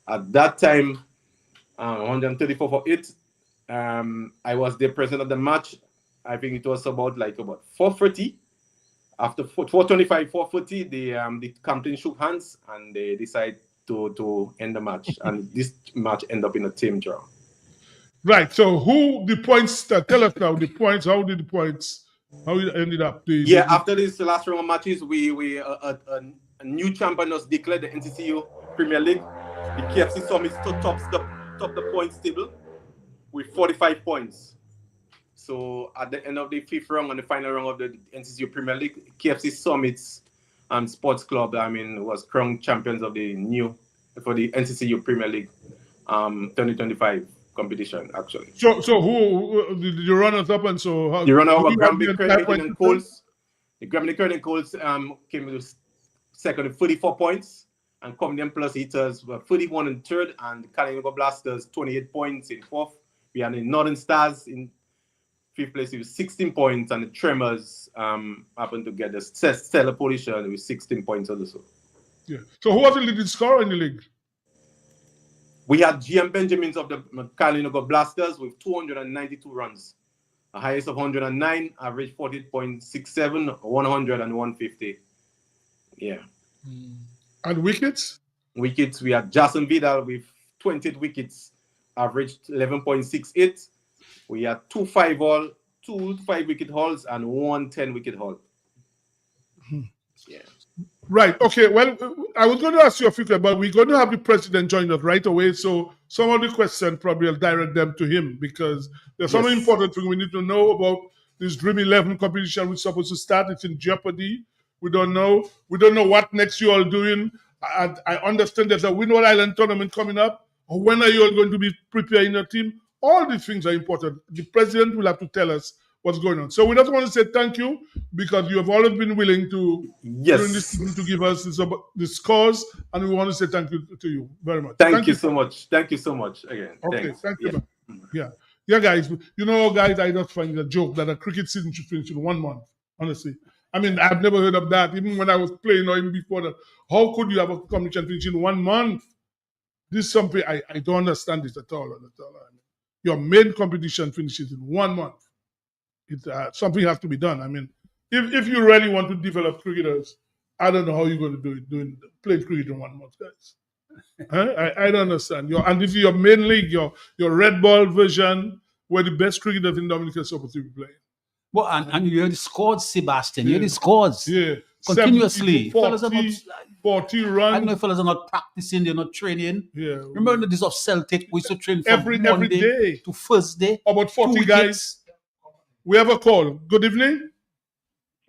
At that time, 134 for 8. I was the president of the match. I think it was about 4:30. After 4:25, 4:30, the captain shook hands and they decided to end the match. And this match ended up in a team draw. Right. So the points? Tell us now the points. How did the points? How it ended up? After this last round of matches, a new champion was declared, the NCCU Premier League. The KFC Summits topped the points table with 45 points. So at the end of the fifth round and the final round of the NCCU Premier League, KFC Summits Sports Club, was crowned champions for the NCCU Premier League 2025 competition, actually. So who the runners up and so how? The runner-up were Granby Curtin and Coles. The Granby Curtin and Coles came with second with 34 points, and Covenant Plus Heaters were 31 in third, and the Kalinago Blasters 28 points in fourth. We had the Northern Stars in fifth place with 16 points, and the Tremors happened to get the stellar position with 16 points also. Yeah. So who was the leading scorer in the league? We had GM Benjamins of the Kalinago Blasters with 292 runs. A highest of 109, average 40.67, 100 and 150. Yeah. And wickets? Wickets, we had Jason Vidal with 28 wickets, averaged 11.68. We had 2 5-wicket hauls and 1 10-wicket haul. Yeah. Right. Okay. Well, I was going to ask you a few questions, but we're going to have the president join us right away. So some of the questions probably will direct them to him because there's some important thing we need to know about this Dream 11 competition which is supposed to start. It's in jeopardy. We don't know. We don't know what next you all doing. I understand there's a Windward Island tournament coming up. Or when are you all going to be preparing your team? All these things are important. The president will have to tell us what's going on. So we just want to say thank you because you have always been willing to during this season to give us the scores, and we want to say thank you to you very much. Thank you so much. Thank you so much again. Okay, thank you. Yeah, guys. Guys, I just find it a joke that a cricket season should finish in 1 month. Honestly, I mean, I've never heard of that. Even when I was playing or even before that, how could you have a competition finish in 1 month? This is something I don't understand this at all. Your main competition finishes in 1 month. Something has to be done. I mean, if you really want to develop cricketers, I don't know how you're going to do it, playing cricket in 1 month, guys. I don't understand. And this is your main league, your red ball version, where the best cricketers in Dominica are supposed to be playing. Well, and you hear the scores, Sebastian. You hear the scores. Yeah. Continuously. 70 to 40, 40 runs. I don't know if fellas are not practicing, they're not training. Yeah. Remember the days of Celtic? We used to train from every Monday day to Thursday. About 40 guys. We have a call. Good evening.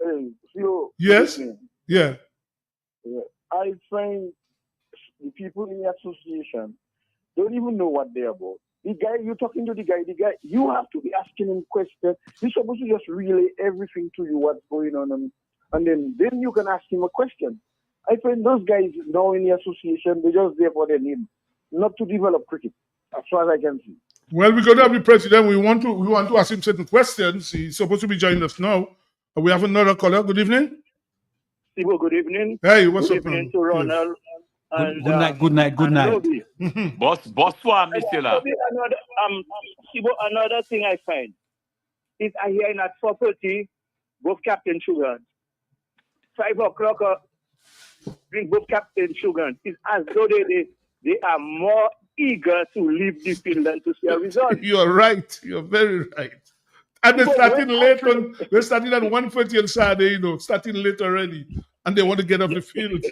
Hey, Theo. Yes. Yeah. I find the people in the association don't even know what they're about. The guy, you're talking to the guy, you have to be asking him questions. He's supposed to just relay everything to you, what's going on, and then you can ask him a question. I find those guys now in the association, they're just there for their name, not to develop cricket, as far as I can see. Well, we're going to have the president. We want to ask him certain questions. He's supposed to be joining us now. We have another caller. Good evening. Sibo, good evening. Hey, what's good up, evening man? to Ronald. And, good night. Bonsoir, Mr. La. Sibo, another thing I find is I hear at 4:30, both Captain Sugar. 5 o'clock, bring both Captain Sugar. It's as though they are more eager to leave the field than to see a result. You're right. You're very right. And they're starting late they're starting at 1:30 on Saturday, starting late already. And they want to get off the field.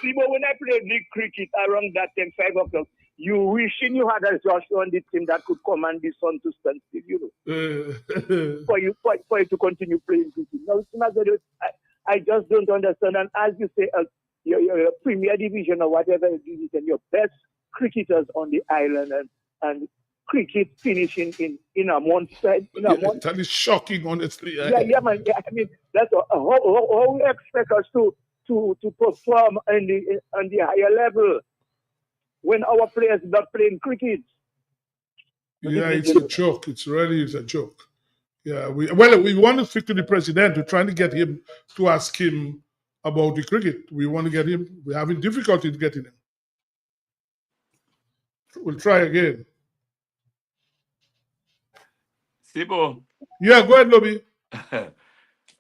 See, but when I played league cricket around that time, 5 o'clock, you wishing you had a Josh on the team that could command the sun to stand still, for you to continue playing cricket. Now, it's not that I just don't understand. And as you say, your Premier Division or whatever division, your best cricketers on the island and cricket finishing in a month's time. That is shocking, honestly. Yeah, man. Yeah, I mean, that's how we expect us to perform on the higher level when our players are not playing cricket. Yeah, it's a joke. It really is a joke. Yeah, we want to speak to the president. We're trying to get him to ask him about the cricket. We want to get him. We're having difficulty getting him. We'll try again. Sibo. Yeah, go ahead, Lobby.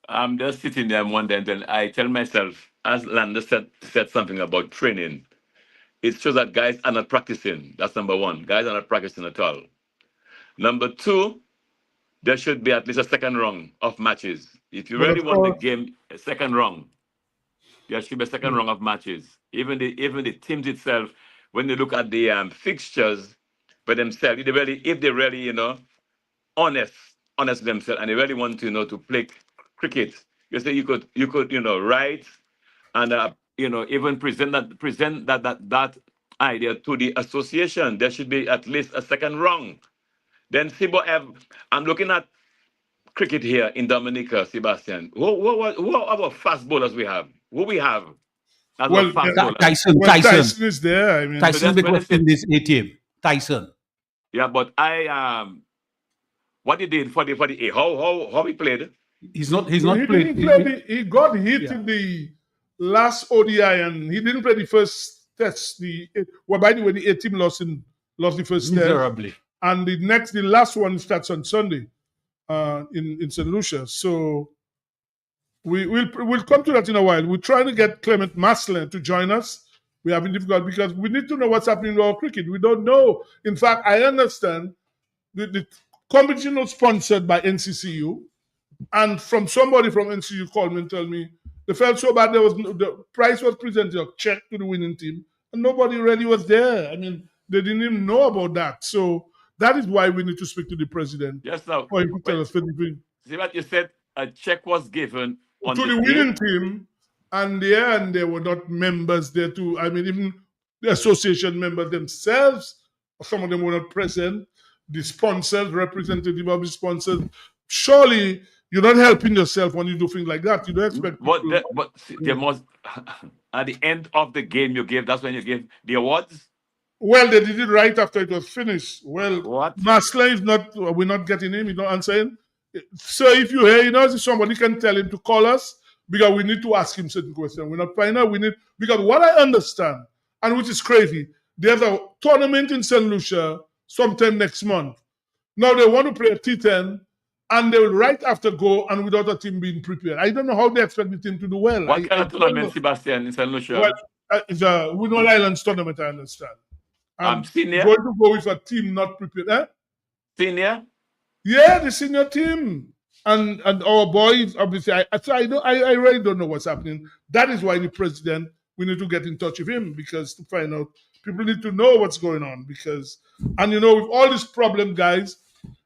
I'm just sitting there one day and then I tell myself, as Lander said something about training, it shows that guys are not practicing. That's number one. Guys are not practicing at all. Number two, there should be at least a second round of matches. If you really want the game, a second round, there should be a second round of matches. Even the teams itself, when they look at the fixtures for themselves, if they really, honest themselves, and they really want to, to play cricket, you say you could, write and even present that idea to the association. There should be at least a second round. Then Sibo, I'm looking at cricket here in Dominica, Sebastian. Who are our fast bowlers we have? Who we have? Tyson is there. I mean, Tyson with West Indies A team. Tyson. Yeah, but what he did for the A? How he played? He's not he played. He got hit in the last ODI, and he didn't play the first test. By the way, the A team lost the first miserably. Test, and the last one starts on Sunday, in St. Lucia. So we'll come to that in a while. We're trying to get Clement Maslin to join us. We're having difficulty because we need to know what's happening in our cricket. We don't know. In fact, I understand the competition was sponsored by NCCU, and somebody from NCCU called me and told me they felt so bad. The prize was presented, a check to the winning team, and nobody really was there. I mean, they didn't even know about that. So that is why we need to speak to the president. Yes, sir. For him to tell us anything. See what you said? A check was given to the winning team, and they were not members there too. I mean, even the association members themselves, some of them were not present. The sponsors, representative of the sponsors. Surely you're not helping yourself when you do things like that. You don't expect. But there must, at the end of the game, that's when you give the awards. Well, they did it right after it was finished. Well, what? Maslin is not. We're not getting him. You know what I'm saying? So if you hear, if somebody can tell him to call us, because we need to ask him certain questions. We're not finding out. Because what I understand, and which is crazy, there's a tournament in St. Lucia sometime next month. Now they want to play a T10, and they will right after go and without a team being prepared. I don't know how they expect the team to do well. What kind of tournament, Sebastian, in St. Lucia? Well, It's a Winnow Islands tournament, I understand. I'm senior? going to go with a team not prepared. Eh? Senior? Yeah, the senior team. And our boys, obviously, I really don't know what's happening. That is why the president, we need to get in touch with him because to find out, people need to know what's going on because, and you know, with all this problem, guys,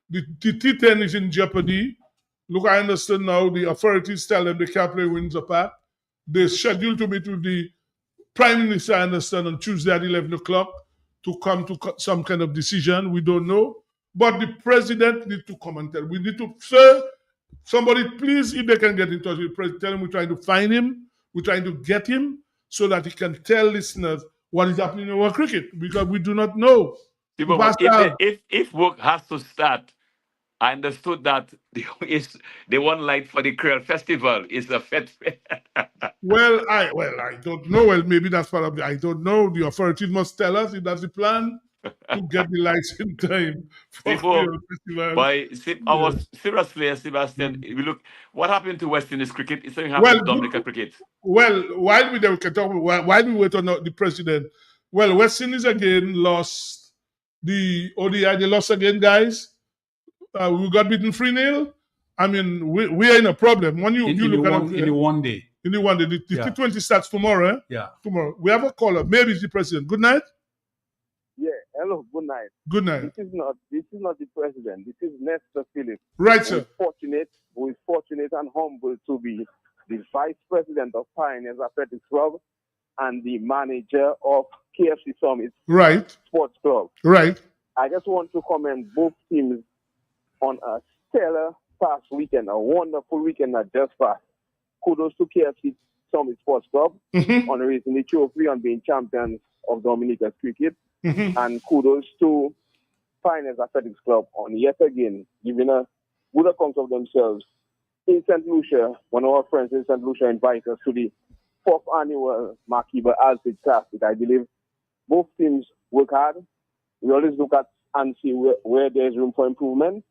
the T10 is in jeopardy. Look, I understand now the authorities tell them they can't play Windsor Park. They're scheduled to meet with the Prime Minister, I understand, on Tuesday at 11 o'clock to come to some kind of decision. We don't know. But the president needs to come and tell. We need to, sir, somebody please, if they can get in touch with the president, tell him we're trying to find him, we're trying to get him so that he can tell listeners what is happening in our cricket because we do not know. Yeah, but if work has to start, I understood that the one light for the Creole Festival is a fete. Well, I don't know. Well, maybe that's part of it. I don't know. The authorities must tell us if that's the plan to get the lights in time for Creole Festival. Seriously, Sebastian, we look what happened to West Indies cricket. It's something happened to Dominica cricket. Well, while we wait on the president, well, West Indies again lost the ODI. They lost again, guys. We got beaten 3-0. I mean, we are in a problem. When you look at it, in the one day. In the one day, the T20 starts tomorrow. Eh? Yeah. Tomorrow. We have a caller. Maybe it's the president. Good night. Yeah. Hello. Good night. Good night. This is not the president. This is Nestor Phillips. Right, sir. Who is fortunate and humble to be the vice president of Pioneers Athletics Club and the manager of KFC Summit Sports Club. Right. I just want to commend both teams on a stellar past weekend, a wonderful weekend that just passed. Kudos to KFC Summit Sports Club on raising the trophy and being champions of Dominica's cricket. And kudos to Pioneers Athletics Club on yet again giving a good account of themselves in St. Lucia. One of our friends in St. Lucia invited us to the 4th annual Makiba Alfred Classic. I believe both teams work hard. We always look at and see where there's room for improvement.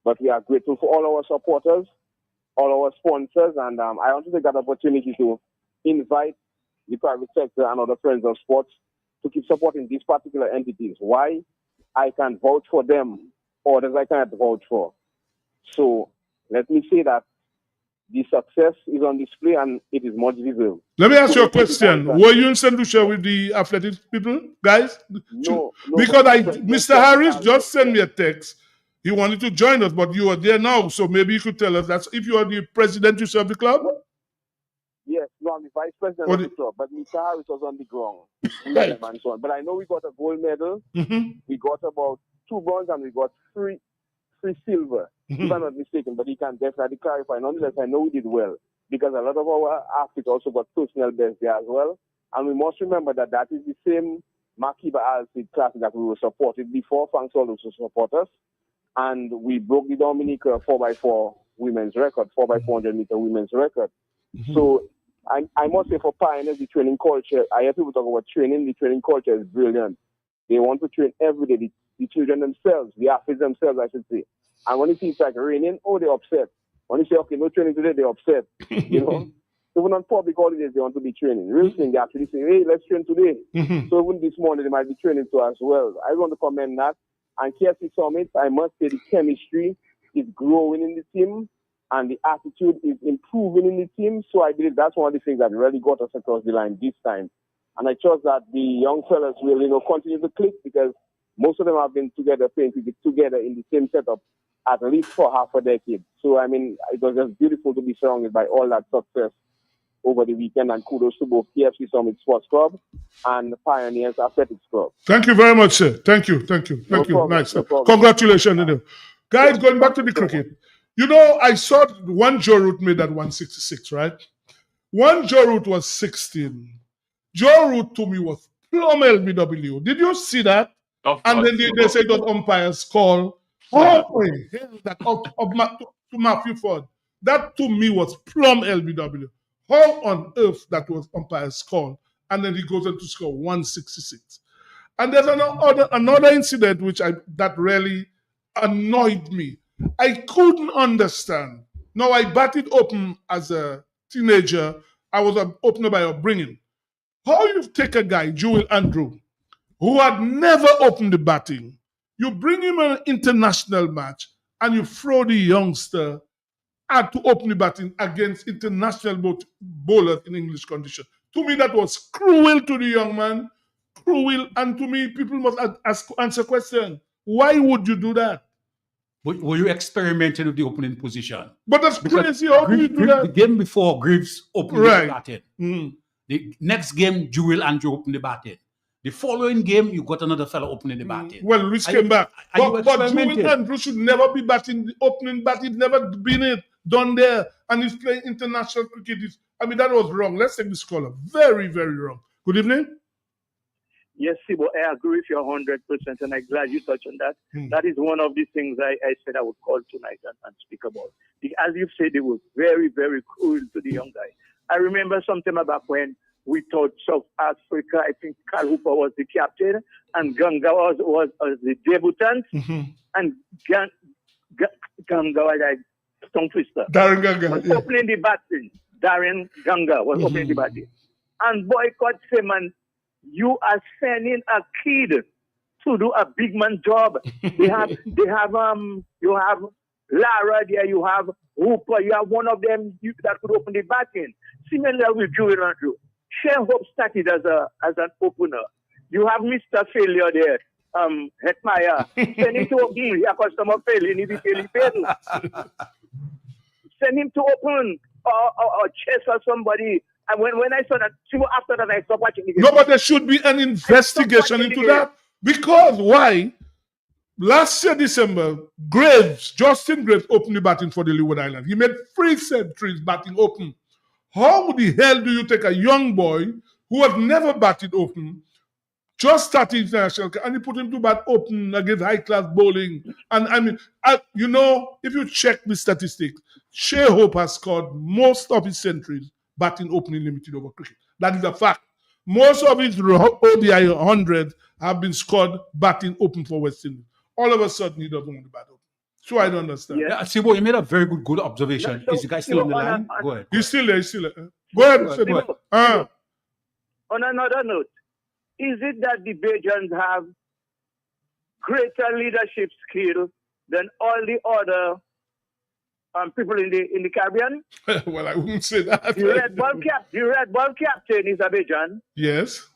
But we are grateful for all our supporters, all our sponsors, and I want to take that opportunity to invite the private sector and other friends of sports to keep supporting these particular entities. Why? I can vouch for them, others I cannot vouch for. So let me say that the success is on display and it is much visible. Let me ask you a question. Were you in St. Lucia with the athletics people, guys? No. Because Mr. Harris just sent me a text. He wanted to join us, but you are there now, so maybe you could tell us that if you are the president, you serve the club? Yes, no, I'm the vice president of the club, but Mr. Harris was on the ground. And so on. But I know we got a gold medal, we got about 2 bronze, and we got 3 silver, if I'm not mistaken, but he can definitely clarify. Nonetheless, I know we did well, because a lot of our athletes also got personal best there as well. And we must remember that that is the same Makiba Alfred Classic that we were supported before. Thanks all those who support us. And we broke the Dominica 4x4 women's record, 4x400 meter women's record. So I must say for Pioneers, the training culture, I hear people talk about training. The training culture is brilliant. They want to train every day. The children themselves, the athletes themselves, I should say. And when it feels like raining, they're upset. When you say, okay, no training today, they're upset. You know? Even on public holidays, they want to be training. Real thing, they actually say, hey, let's train today. So even this morning, they might be training to as well. I want to commend that. And KFC Summit, I must say the chemistry is growing in the team and the attitude is improving in the team. So I believe that's one of the things that really got us across the line this time. And I trust that the young fellas will, continue to click because most of them have been together, playing cricket together in the same setup at least for half a decade. So, I mean, it was just beautiful to be surrounded by all that success over the weekend, and kudos to both KFC Summit Sports Club and Pioneers Athletics Club. Thank you very much, sir. Thank you. No problem, Nice. no problem. Congratulations. Guys, going back to the cricket. I saw one Joe Root made at 166, right? One Joe Root was 16. Joe Root to me was plumb LBW. Did you see that? And then they said that umpire's call. Oh, hell, that to Matthew Ford. That to me was plumb LBW. How on earth that was umpire's call? And then he goes on to score 166. And there's another incident that really annoyed me. I couldn't understand. Now, I batted open as a teenager. I was an opener by upbringing. How you take a guy, Joel Andrew, who had never opened the batting, you bring him an international match, and you throw the youngster out to open the batting against international bowlers in English condition. To me, that was cruel to the young man. Cruel. And to me, people must answer question. Why would you do that? Were you experimenting with the opening position? But that's crazy. How do you do that? The game before, Greaves opened the batting. Mm. The next game, Jewel Andrew opened the batting. The following game, you got another fellow opening the batting. Well, Rich came back. But Jewel Andrew should never be batting the opening batting. Never been done there. And he's playing international cricket. I mean, that was wrong. Let's take this caller. Very, very wrong. Good evening. Yes, Sibo, I agree with you 100%, and I'm glad you touched on that. That is one of the things I said I would call tonight and speak about. As you said, they were very, very cruel to the young guy. I remember sometime back when we taught South Africa, I think Carl Hooper was the captain, and Ganga was the debutant, and Ganga was a tongue twister. Darren Ganga. Was opening the batting. Darren Ganga was opening the batting. And boycott him, and you are sending a kid to do a big man job. You have Lara there, you have Hooper, you have one of them that could open the batting. Similarly with Joel Andrew. Shea Hope started as an opener. You have Mr. Failure there, Hetmeyer. Send him to open. A customer failing, if he fail. Send him to open or chase or somebody. And when I saw that, after that, I stopped watching the game. No, but there should be an investigation into that. Because why? Last year, December, Justin Graves opened the batting for the Leeward Island. He made 3 centuries batting open. How the hell do you take a young boy who has never batted open, just started international, and you put him to bat open against high-class bowling? And I mean, if you check the statistics, Shea Hope has scored most of his centuries batting opening limited over cricket. That is a fact. Most of his ODI 100 have been scored batting open for West Indies. All of a sudden, he doesn't want to bat open. So I don't understand. Yeah, Sibo, you made a very good observation. Is the guy still on the line? Go ahead. He's still there. Go ahead. On another note, is it that the Bajans have greater leadership skill than all the other people in the Caribbean? Well, I wouldn't say that. The red ball captain is a Bajan. Yes.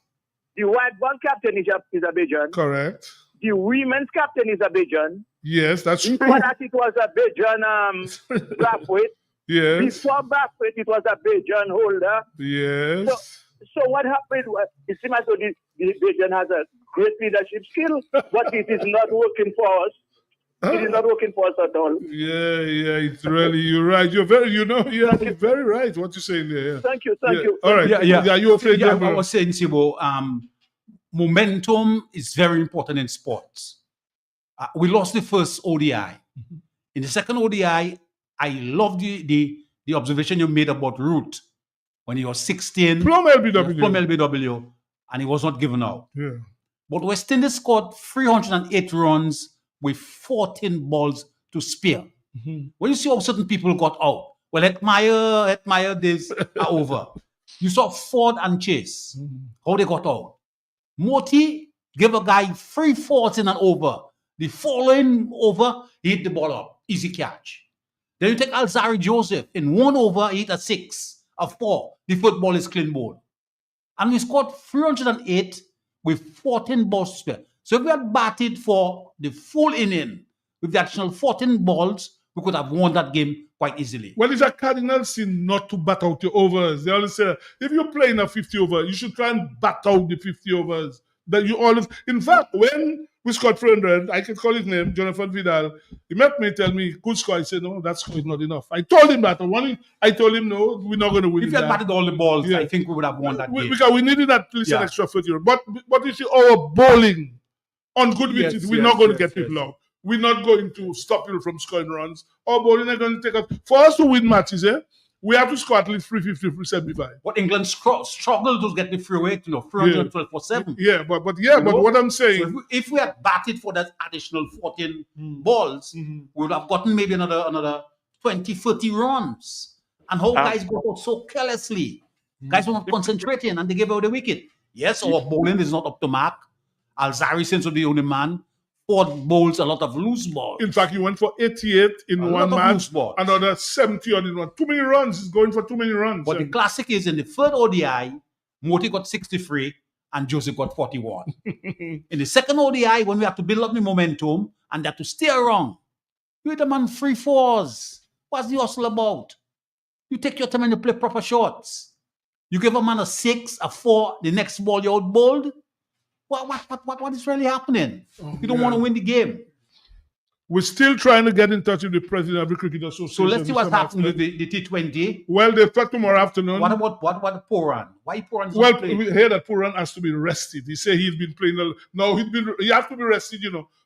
The white ball captain is a Bajan. Correct. The women's captain is a Bajan. Yes, that's true. Before that, it was a Bajan Brathwaite. Yes. Before Brathwaite, it was a Bajan holder. Yes. So what happened was, it seems as though the Bajan has a great leadership skill, but it is not working for us. It is not working for us at all. Yeah, it's really, you're right. You're very right. What you're saying there. Yeah. Thank you. All right. Yeah, you okay? Yeah, I was saying, Sibo, momentum is very important in sports. We lost the first ODI. In the second ODI, I love the observation you made about Root when he was 16. Plum LBW, and he was not given out. Yeah. But West Indies scored 308 runs with 14 balls to spare. When you see how certain people got out, well, Hetmeyer days are over. You saw Ford and Chase, how they got out. Moti gave a guy 314 and over. The following over, he hit the ball up. Easy catch. Then you take Alzari Joseph. In 1 over, he hit a 6, a 4. The football is clean ball. And we scored 308 with 14 balls to spare. So if we had batted for the full inning with the additional 14 balls, we could have won that game quite easily. Well, it's a cardinal sin not to bat out your overs. They always say, if you're playing a 50 over, you should try and bat out the 50 overs. That you always, in fact, when we scored 300, I can call his name, Jonathan Vidal. He met me, tell me, good score. I said, no, that score is not enough. I told him that. I told him, no, we're not going to win. If you had batted all the balls, I think we would have won that game. Because we needed at least an extra 30 euros. But you see, our bowling on good pitches, we're not going to get people out. We're not going to stop people from scoring runs. Our bowling are going to take us. For us to win matches, we have to score at least 350, 375. But England struggled to get the free weight, 312 for 7. Yeah, but what I'm saying... So if we had batted for that additional 14 balls, we would have gotten maybe another 20, 30 runs. And how guys go out so carelessly. Guys were not concentrating and they gave away the wicket. Yes, our bowling is not up to mark. Alzari seems to be the only man. Ford bowls a lot of loose balls. In fact, he went for 88 in one match, another 70 on in one. Too many runs. He's going for too many runs. But the classic is in the third ODI, Moti got 63 and Joseph got 41. In the second ODI, when we have to build up the momentum and they have to stay around, you hit a man 3-4s. What's the hustle about? You take your time and you play proper shots. You give a man a 6, a 4, the next ball you're out bowled. What is really happening? You don't want to win the game. We're still trying to get in touch with the president of the Cricket Association. So let's see what's happening with the T20. Well, they talk tomorrow afternoon. What about Puran? Why Puran? Well, we hear that Puran has to be rested. He said he's been playing. No, he has to be rested,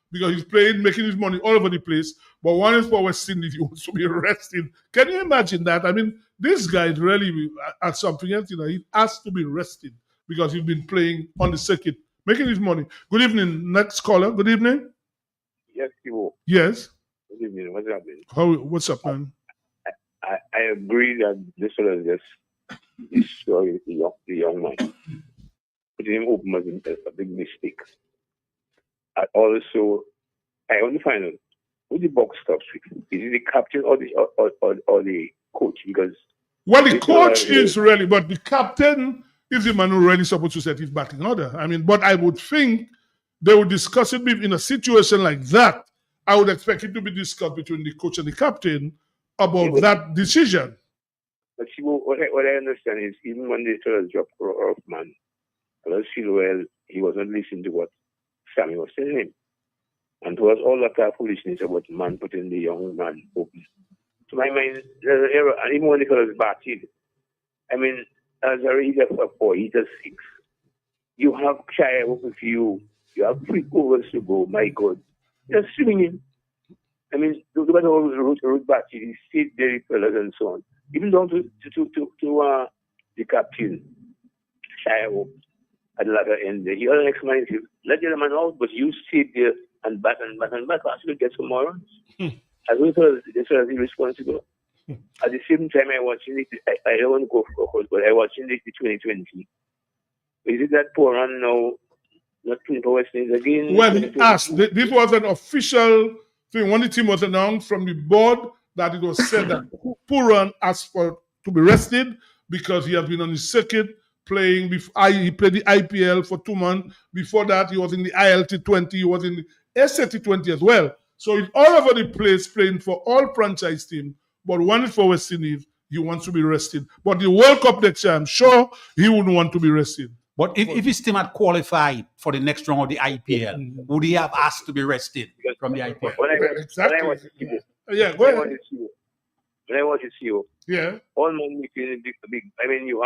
because he's playing, making his money all over the place. But one is for West Indies, he wants to be rested. Can you imagine that? I mean, this guy is really at something else. He has to be rested because he's been playing on the circuit, making his money. Good evening. Next caller. Good evening. Yes, Tivo. Yes. Good evening. What's happening? What's up, man? I agree that this one is just destroy the young man. Putting him open was a big mistake. And also, I want to find out who the box stops with. Is it the captain or the coach? Because the coach is really, but the captain is the man who really supposed to set his batting order. I mean, but I would think they would discuss it in a situation like that. I would expect it to be discussed between the coach and the captain about that decision. But see, what I understand is even when they told us drop off man, I just feel well he wasn't listening to what Sammy was telling him. And it was all that kind of foolishness about man putting the young man open. To my mind, there's an error. And even when they call us batted, I mean, as a reader for 4, he's a 6. You have Chai open for you. You have 3 overs to go. My God. You're swinging. I mean, look at all the road batted. He stayed there, fellas, and so on. Even down to the captain, Chai at the latter end. The other next man is let the other man out, but you sit there and bat and bat and bat. Actually, get some more runs. As well as this was irresponsible. At the same time, I watching it. I don't want to go for course, but I watching it 2020. Is it that poor run now? Not playing for West Indies again. Well, he asked. This was an official thing. When the team was announced from the board, that it was said that Puran asked for to be rested because he has been on the circuit playing. He played the IPL for 2 months. Before that, he was in the ILT20. He was in the SAT20 as well. So he's all over the place playing for all franchise teams. But when it's for West Indies, he wants to be rested. But the World Cup next year, I'm sure he wouldn't want to be rested. But if his team had qualified for the next round of the IPL, would he have asked to be rested from the IPL? Exactly. When I watch you, yeah, go ahead. When I watch you, yeah, all men making big. I mean, you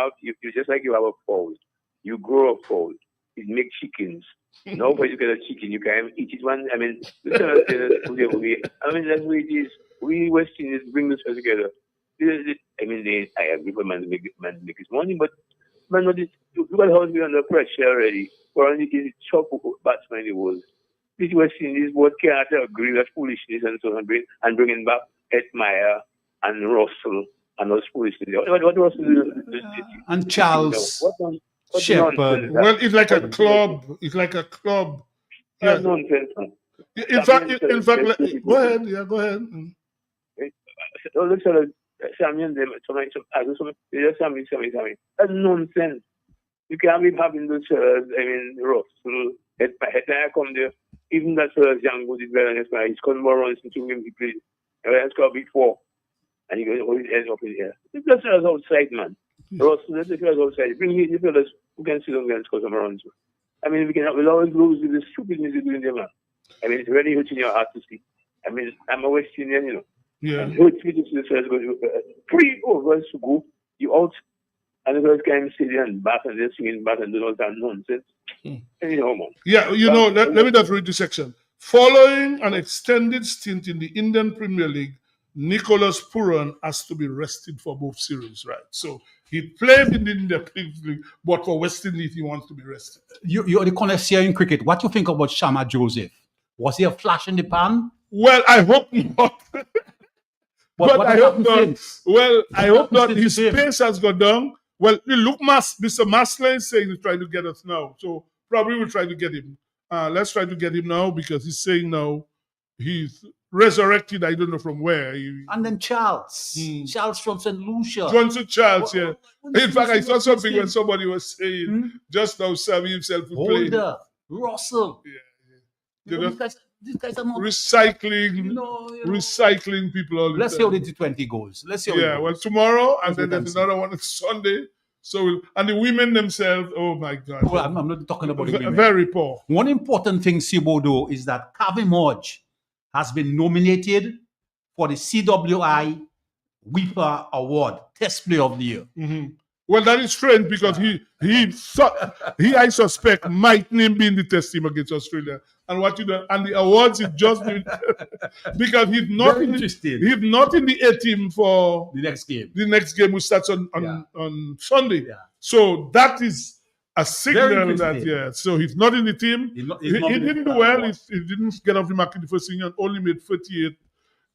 just like you have a fowl. You grow a fowl. It makes chickens. Now, when you get a chicken, you can eat it one. I mean, that's the way it is. We West Indians bring this together. I mean, I agree for man to make his money, but man, look at how we're under pressure already. We're only the top batsman in the world. This West Indies board can't agree with foolishness and so on, and bringing back Ed Meyer and Russell and those foolishness. What Russell and Charles Shepherd. Well, it's like a club. It's like a club. Yeah. Nonsense. In fact, go ahead. Yeah, go ahead. Look at Sammy and them. Sammy. That's nonsense. You can't be having those. Russell. I come there. Even that young boy is better than this. He's got more runs into him. He played. He's got before, and he goes hold his hands up in the air. That's outside, man. Russell, let's take us outside. Bring the fellas who can sit down and score some runs. I mean, we'll always lose with the stupidness you're doing there, man. I mean, it's really hurting your heart to see. I mean, I'm a West Indian, Yeah. And hurts me to see the fellas go 3 overs to go, you out, and the guys can sit there and bat and they're singing bat and doing all that nonsense. Man. Yeah, let me just read this section. Following an extended stint in the Indian Premier League, Nicholas Puran has to be rested for both series, right? So he played in the Indian Premier League, but for West Indies, he wants to be rested. You're the connoisseur in cricket. What do you think about Shama Joseph? Was he a flash in the pan? Well, I hope not. But I hope not. Well, I hope not. His pace has gone down. Well, look, Mr. Masler is saying he's trying to get us now. So probably we'll try to get him. Let's try to get him now because he's saying now he's resurrected. I don't know from where. And then Charles. Charles from St. Lucia. Johnson Charles, yeah. In fact, I saw something when somebody was saying just how Sammy himself would play. Holder, Russell. You know, These guys are not recycling people all the Let's time. see how the T20 goes. Let's see how it Yeah, goes. well, tomorrow, and Let's then wait and there's another one on Sunday. So, and the women themselves, oh my God. Well, I'm not talking about the women. Very poor. One important thing, Sibo, though, is that Kavim Hodge has been nominated for the CWI Weeper Award, Test Player of the Year. Mhm. Well, that is strange because I suspect might name be in the test team against Australia. And what you know, and the awards is just because he's not in the A team for the next game. The next game which starts on Sunday. So that is a signal that so he's not in the team. He didn't do well. He didn't get off the mark in the first inning and only made 38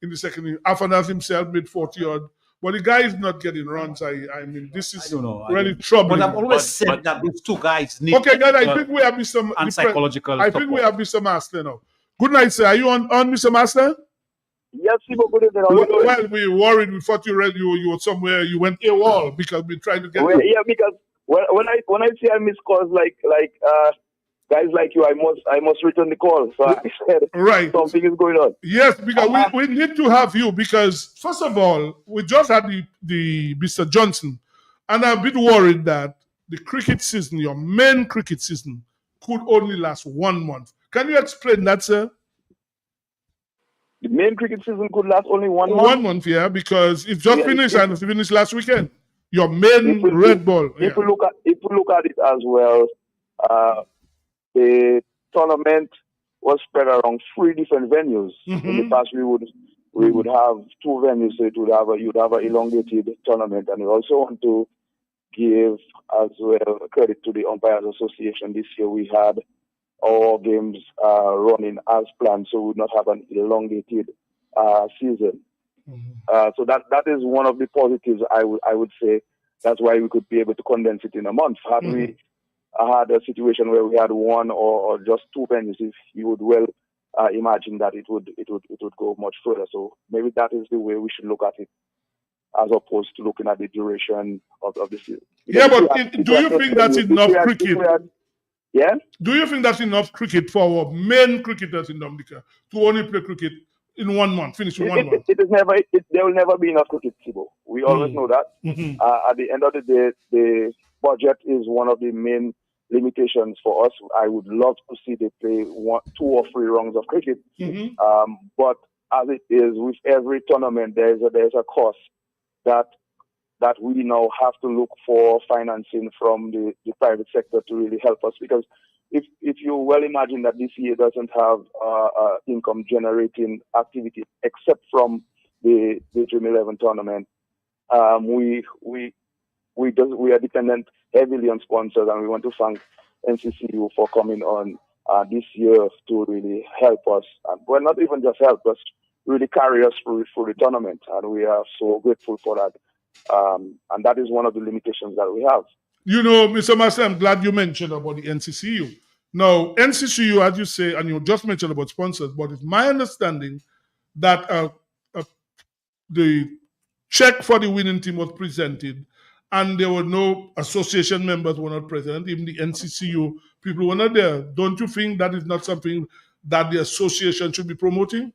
in the second inning. Afanas himself made 40 odd. But the guy is not getting runs. I mean, this is really troubling. But I've always said that these two guys need okay, guys, I think we have Mr. and psychological I think we have Mr. Master now. Good night, sir. Are you on Mr. Master? Yes, people. Good evening. Well, we were worried. We thought you were somewhere. You went AWOL because we tried to get. Well, yeah, because when I see I miss calls like guys like you, I must return the call. So I said, something is going on. Yes, because we need to have you because first of all, we just had the Mr. Johnson, and I'm a bit worried that the cricket season, your main cricket season, could only last 1 month. Can you explain that, sir? The main cricket season could last only 1 month. 1 month, yeah, because it just finished and it finished last weekend. Your main red ball. If we look at it as well, the tournament was spread around 3 different venues. In the past, we would have 2 venues, so you'd have an elongated tournament, and we also want to give as well credit to the Umpires Association. This year, we had our games running as planned, so we would not have an elongated season. So that is one of the positives. I would say that's why we could be able to condense it in a month. Had we had a situation where we had 1 or just 2 venues, if you would well imagine that it would go much further. So maybe that is the way we should look at it, as opposed to looking at the duration of the season. Yeah, but do you think that's enough cricket? Yeah. Do you think that's enough cricket for our main cricketers in Dominica to only play cricket in 1 month, finish in 1 month? There will never be enough cricket, Sibo. We always know that. At the end of the day, the budget is one of the main limitations for us. I would love to see they play 2 or 3 rounds of cricket. But as it is with every tournament, there's a cost that we now have to look for financing from the private sector to really help us. Because if you well imagine that this year doesn't have income generating activity except from the Dream 11 tournament, we are dependent heavily on sponsors, and we want to thank NCCU for coming on this year to really help us. Well, not even just help us, really carry us through the tournament, and we are so grateful for that. And that is one of the limitations that we have. You know, Mr. Master, I'm glad you mentioned about the NCCU. Now, NCCU, as you say, and you just mentioned about sponsors, but it's my understanding that the check for the winning team was presented, and there were no association members were not present. Even the NCCU people were not there. Don't you think that is not something that the association should be promoting?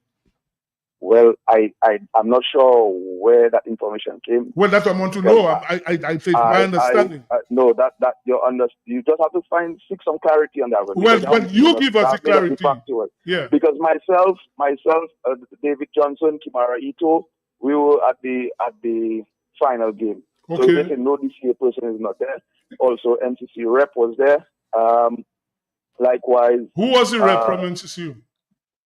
Well, I'm not sure where that information came. Well, that's what I want to know. I think my understanding. No, that you just have to seek some clarity on that. Well, you give us the clarity. Yeah. Because myself, David Johnson, Kimara Ito, we were at the final game. Okay. So they say no DCA person is not there. Also, NCC rep was there. Likewise. Who was the rep from NCCU?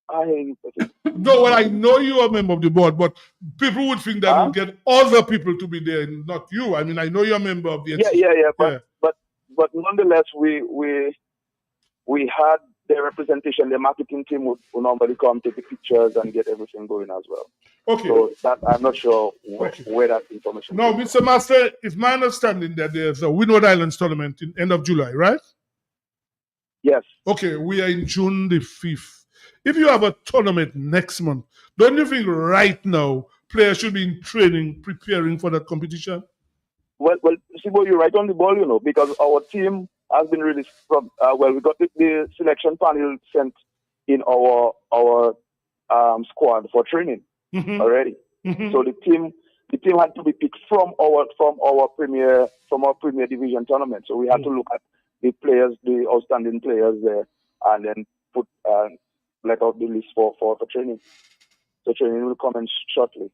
No, well, I know you are a member of the board, but people would think that would get other people to be there, not you. I mean, I know you're a member of the NCCU. Yeah. But nonetheless, we had their representation, their marketing team would normally come, take the pictures, and get everything going as well. Okay. So that I'm not sure where that information. No, Mr. Master, it's my understanding that there's a Windward Islands tournament in end of July, right? Yes. Okay, we are in June the 5th. If you have a tournament next month, don't you think right now players should be in training, preparing for that competition? Well, Sibo, you're right on the ball, because our team has been released from. We got the selection panel sent in our squad for training already. So the team had to be picked from our premier division tournament. So we had to look at the players, the outstanding players there, and then let out the list for training. So training will come in shortly.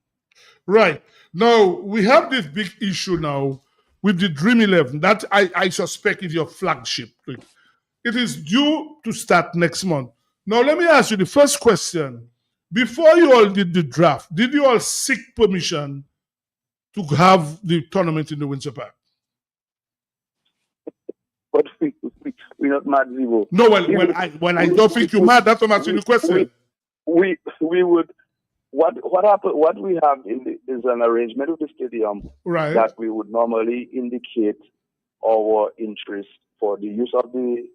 Right. Now, we have this big issue now with the Dream 11. That I suspect is your flagship. It is due to start next month. Now, let me ask you the first question. Before you all did the draft, did you all seek permission to have the tournament in the Windsor Park? But we're not mad, Zivo. No, well, I don't think you're mad. That's why I'm asking the question. We would. What happened? What we have is an arrangement with the stadium that we would normally indicate our interest for the use of the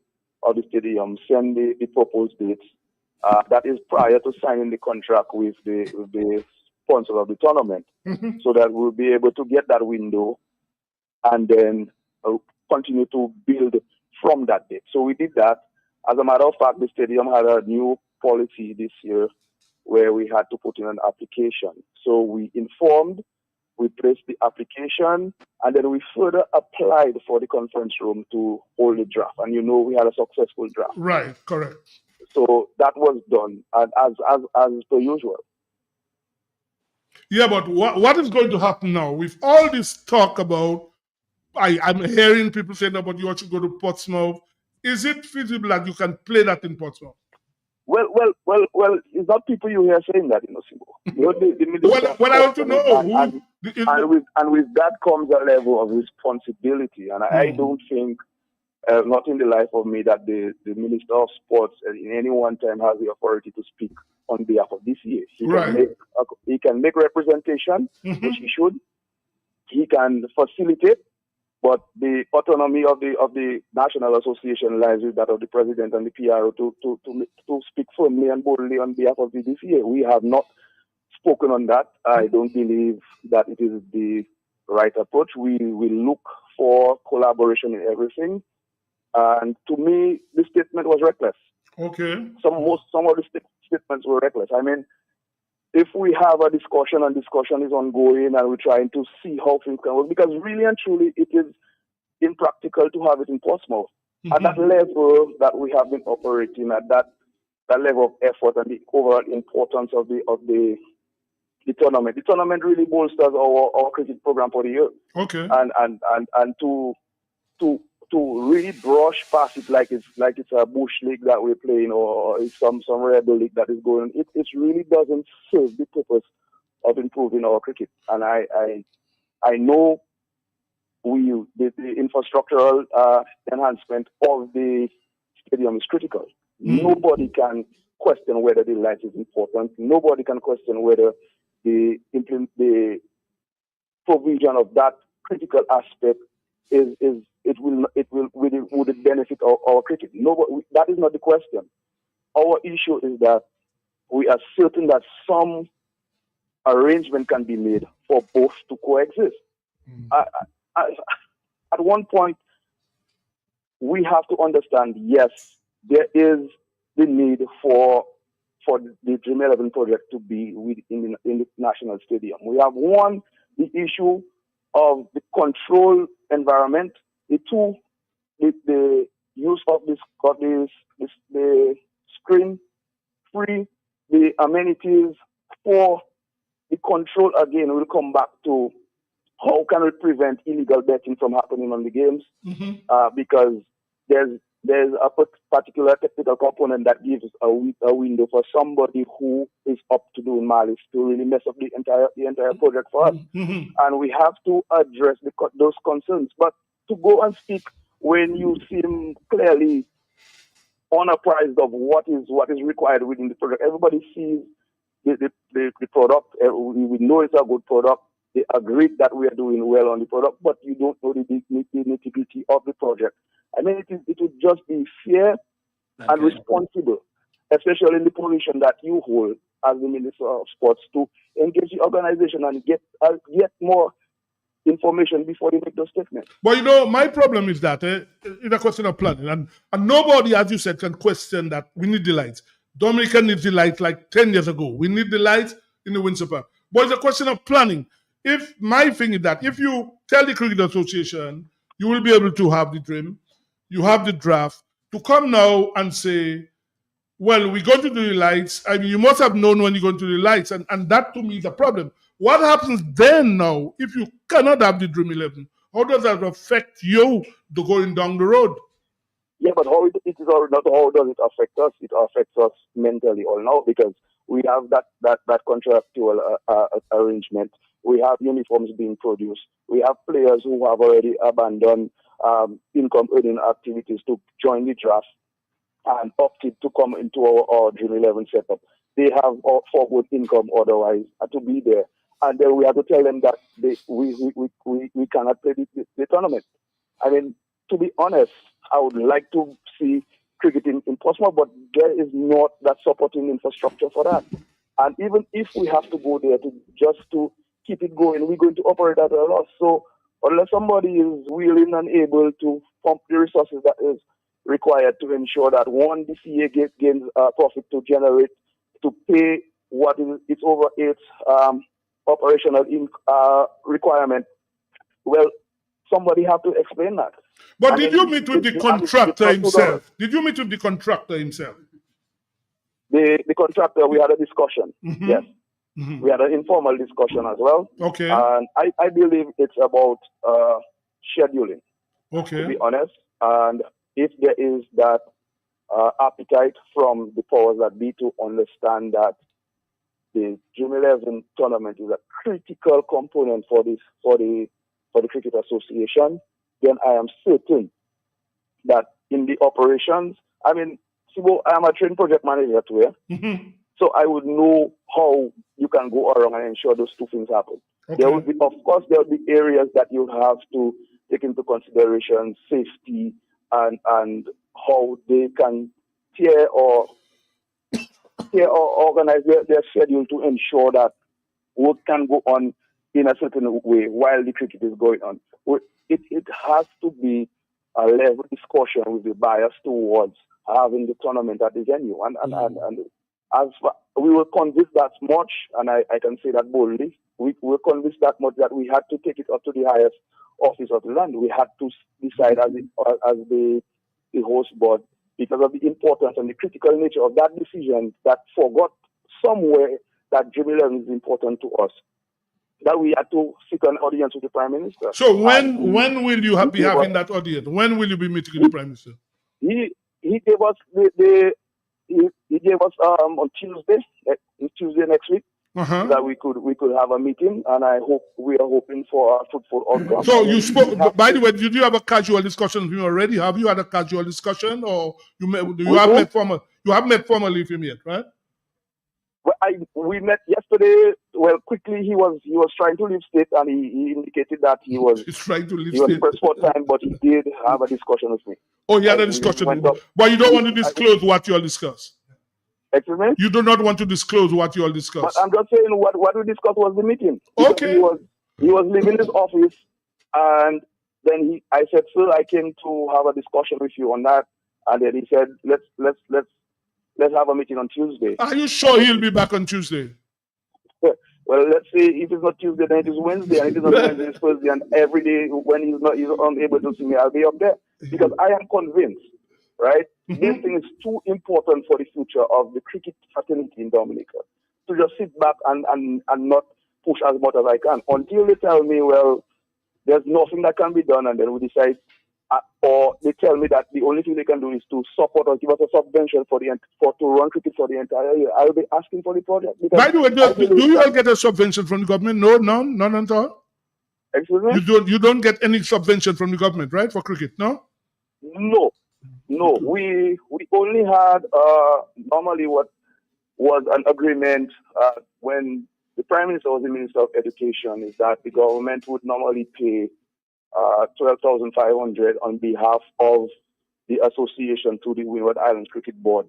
stadium, send the proposed dates. That is prior to signing the contract with the sponsor of the tournament, so that we'll be able to get that window and then continue to build from that date. So we did that. As a matter of fact, the stadium had a new policy this year where we had to put in an application. So we placed the application, and then we further applied for the conference room to hold the draft. And we had a successful draft. Right, correct. So that was done as per usual. Yeah, but what is going to happen now with all this talk about? I'm hearing people saying about you should go to Portsmouth. Is it feasible that you can play that in Portsmouth? Well, it's not people you hear saying that, Sibo. Well, I want to know and with that comes a level of responsibility, and I don't think, not in the life of me, that the Minister of Sports in any one time has the authority to speak on behalf of this year. He can make representation, which he should. He can facilitate. But the autonomy of the National Association lies with that of the president and the PRO to speak firmly and boldly on behalf of the DCA. We have not spoken on that. I don't believe that it is the right approach. We will look for collaboration in everything. And to me, the statement was reckless. Okay. Some of the statements were reckless. I mean, if we have a discussion and discussion is ongoing and we're trying to see how things can work, because really and truly it is impractical to have it in Portsmouth. At that level that we have been operating, at that level of effort and the overall importance of the tournament. The tournament really bolsters our cricket program for the year. Okay. And to really brush past it like it's a bush league that we're playing or it's some rebel league that is going. It really doesn't serve the purpose of improving our cricket. And I know the infrastructural enhancement of the stadium is critical. Nobody can question whether the light is important. Nobody can question whether the provision of that critical aspect would it benefit our cricket? No, that is not the question. Our issue is that we are certain that some arrangement can be made for both to coexist. At one point, we have to understand, yes, there is the need for the Dream 11 project to be in the National Stadium. We have one, the issue of the control environment. The two, the use of the screen free, the amenities for the control. Again, we'll come back to how can we prevent illegal betting from happening on the games, because there's a particular technical component that gives a window for somebody who is up to doing malice to really mess up the entire project for us. And we have to address those concerns. But to go and speak when you seem clearly unapprised of what is required within the project. Everybody sees the product. We know it's a good product. They agree that we are doing well on the product, but you don't know the nitty-gritty of the project. I mean, it would just be fair and responsible, especially in the position that you hold as the Minister of Sports, to engage the organization and get more information before they make those statements. But my problem is that it's a question of planning, and nobody, as you said, can question that we need the lights. Dominica needs the lights like 10 years ago. We need the lights in the Windsor Park. But it's a question of planning. If my thing is that if you tell the Cricket Association, you will be able to have the dream, you have the draft, to come now and say, well, we're going to do the lights. I mean, you must have known when you're going to do the lights, and that to me is a problem. What happens then now if you cannot have the Dream 11? How does that affect you going down the road? Yeah, but how does it affect us? It affects us mentally all now, because we have that contractual arrangement. We have uniforms being produced. We have players who have already abandoned income earning activities to join the draft and opted to come into our Dream 11 setup. They have forward income otherwise to be there. And then we have to tell them that we cannot play the tournament. I mean, to be honest, I would like to see cricket in Portsmouth, but there is not that supporting infrastructure for that. And even if we have to go there to keep it going, we're going to operate at a loss. So unless somebody is willing and able to pump the resources that is required to ensure that one, the CA gains profit to generate, to pay what is its over its operational requirement, well, somebody have to explain that. But did you meet with the contractor himself? Did you meet with the contractor himself? The contractor, we had a discussion. Mm-hmm. Yes. Mm-hmm. We had an informal discussion as well. Okay. And I believe it's about scheduling. Okay. To be honest. And if there is that appetite from the powers that be to understand that the Dream 11 tournament is a critical component for the Cricket Association, then I am certain that in the operations, I mean, I am a trained project manager too, yeah? Mm-hmm. So I would know how you can go around and ensure those two things happen. Okay. There will be, of course, there will be areas that you have to take into consideration, safety and how they can tier or organize their schedule to ensure that work can go on in a certain way while the cricket is going on. It has to be a level discussion with the bias towards having the tournament at the venue. And as we were convinced that much, and I can say that boldly, we were convinced that much that we had to take it up to the highest office of the land. We had to decide as the host board, because of the importance and the critical nature of that decision, that forgot somewhere that Dream 11 is important to us, that we had to seek an audience with the Prime Minister. So when will you be having that audience? When will you be meeting with the Prime Minister? He gave us he gave us on Tuesday next week, that we could have a meeting, and we are hoping for a fruitful outcome. So you spoke. By the way, did you have a casual discussion with him already? Have you had a casual discussion, or you have met formally with him yet, right? Well, we met yesterday. Well, quickly he was trying to leave state, and he indicated that he was trying to leave state. He was pressed for time, but he did have a discussion with me. Oh, he had a discussion, but you don't want to disclose what you all discussed. Excuse me? You do not want to disclose what you all discussed. But I'm just saying what we discussed was the meeting. Okay. He was leaving his office, and then I said, "Sir, I came to have a discussion with you on that." And then he said, "Let's have a meeting on Tuesday." Are you sure he'll be back on Tuesday? Well, let's say if it's not Tuesday, then it is Wednesday, and if it's not Wednesday, it's Thursday, and every day when he's unable to see me, I'll be up there, because I am convinced, right? Mm-hmm. This thing is too important for the future of the cricket fraternity in Dominica to just sit back and not push as much as I can until they tell me, well, there's nothing that can be done, and then we decide, or they tell me that the only thing they can do is to support or give us a subvention to run cricket for the entire year. I'll be asking for the project. By the way, do you all get a subvention from the government? No, none at all. Excuse me? You don't get any subvention from the government, right, for cricket? No. No. No, we only had normally what was an agreement when the Prime Minister was the Minister of Education, is that the government would normally pay 12,500 on behalf of the association to the Windward Islands Cricket Board.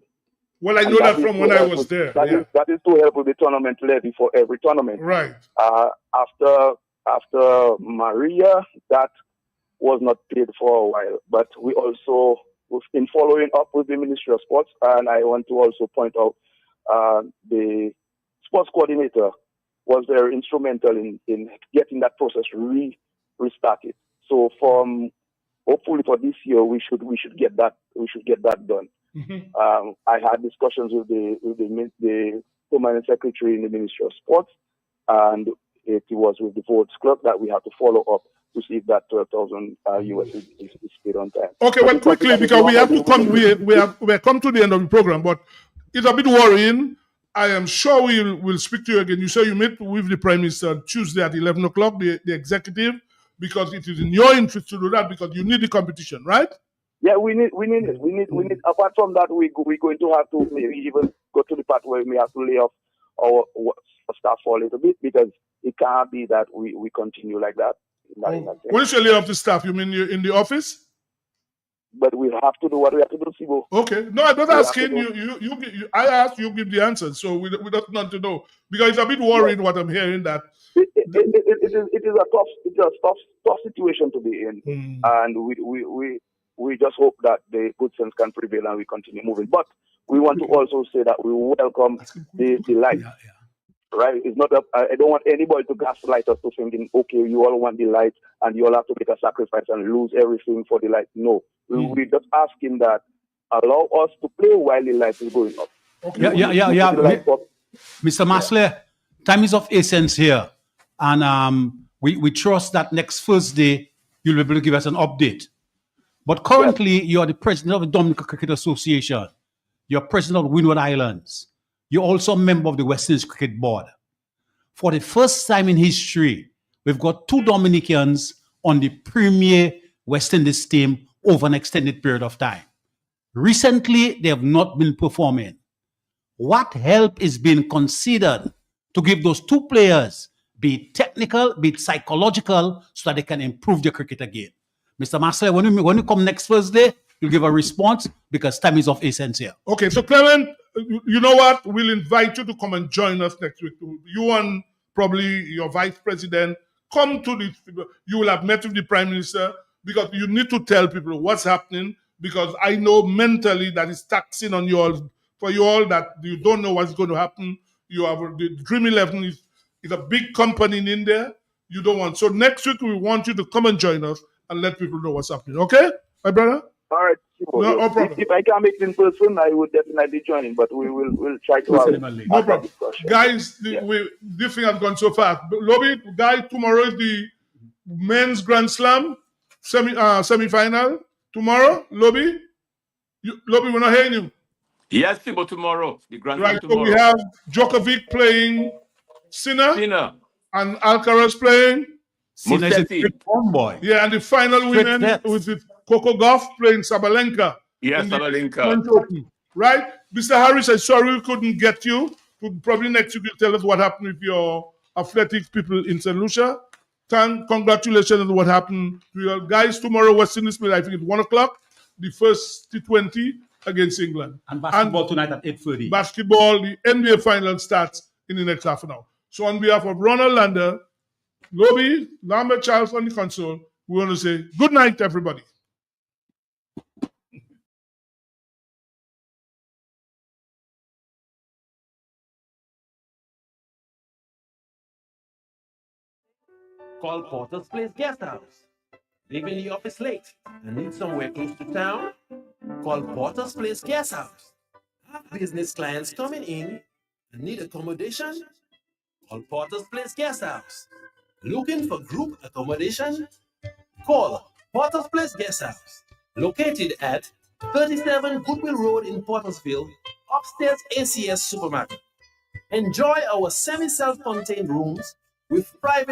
Well, I know that from when I was there. That is to help with the tournament levy for every tournament. Right. After Maria, that was not paid for a while. But we also, in following up with the Ministry of Sports, and I want to also point out the sports coordinator was very instrumental in getting that process restarted. So hopefully for this year we should get that done. Mm-hmm. I had discussions with the permanent secretary in the Ministry of Sports, and it was with the Boards Club that we had to follow up to see if that 12,000 US is paid on time. Okay, well, quickly, because we have to come. We have come to the end of the program, but it's a bit worrying. I am sure we'll speak to you again. You say you meet with the Prime Minister Tuesday at 11 o'clock, the executive, because it is in your interest to do that, because you need the competition, right? Yeah, we need it. We need. Apart from that, we're going to have to maybe even go to the part where we have to lay off our staff for a little bit, because it can't be that we continue like that. When you say lay off the staff, you mean you're in the office? But we have to do what we have to do, Sibo. Okay. No, I'm not asking you. I asked you, give the answer. So we don't want to know, because it's a bit worrying what I'm hearing that. It is a tough situation to be in, and we just hope that the good sense can prevail and we continue moving. But we want to also say that we welcome the light. Right? It's not. I don't want anybody to gaslight us to thinking, okay, you all want the light and you all have to make a sacrifice and lose everything for the light. No, we're just asking that allow us to play while the light is going up. Okay. Yeah. Mr. Masler, time is of essence here, and we trust that next Thursday you'll be able to give us an update. But currently, you are the president of the Dominican Cricket Association. You're president of Windward Islands. You're also a member of the West Indies Cricket Board. For the first time in history, we've got two Dominicans on the premier West Indies team over an extended period of time. Recently, they have not been performing. What help is being considered to give those two players, be it technical, be it psychological, so that they can improve their cricket again? Mr. Marcel, when you come next Thursday, you'll give a response, because time is of essence here. Okay, so Clement, you know what? We'll invite you to come and join us next week. You and probably your vice president come to this. You will have met with the Prime Minister, because you need to tell people what's happening, because I know mentally that it's taxing on you all, for you all, that you don't know what's going to happen. You have the Dream 11 is a big company in India. You don't want. So next week we want you to come and join us and let people know what's happening. Okay, my brother? All right. No problem. If I can't make it in person, I would definitely join in, but we'll try to have no problem. Guys, this thing has gone so fast. Lobby, guys, tomorrow is the men's Grand Slam semi-final. Tomorrow, Lobby, we're not hearing you. Yes, but tomorrow, the Grand Slam tomorrow. So we have Djokovic playing Sinner. And Alcaraz playing Sinner is a great boy. Yeah, and the final women with the Coco Gauff playing Sabalenka. Yes, Sabalenka. Right? Mr. Harris, I'm sorry we couldn't get you. Probably next week you'll tell us what happened with your athletics people in St. Lucia. Congratulations on what happened to your guys tomorrow. West Indies play, I think, at 1 o'clock. The first T20 against England. And basketball tonight at 8:30. Basketball, the NBA final starts in the next half an hour. So on behalf of Ronald Lander, Lobby, Lambert Charles on the console, we want to say good night, everybody. Call Porter's Place Guest House. Leaving the office late and need somewhere close to town? Call Porter's Place Guest House. Have business clients coming in and need accommodation? Call Porter's Place Guest House. Looking for group accommodation? Call Porter's Place Guest House. Located at 37 Goodwill Road in Portersville, upstairs ACS Supermarket. Enjoy our semi-self-contained rooms with private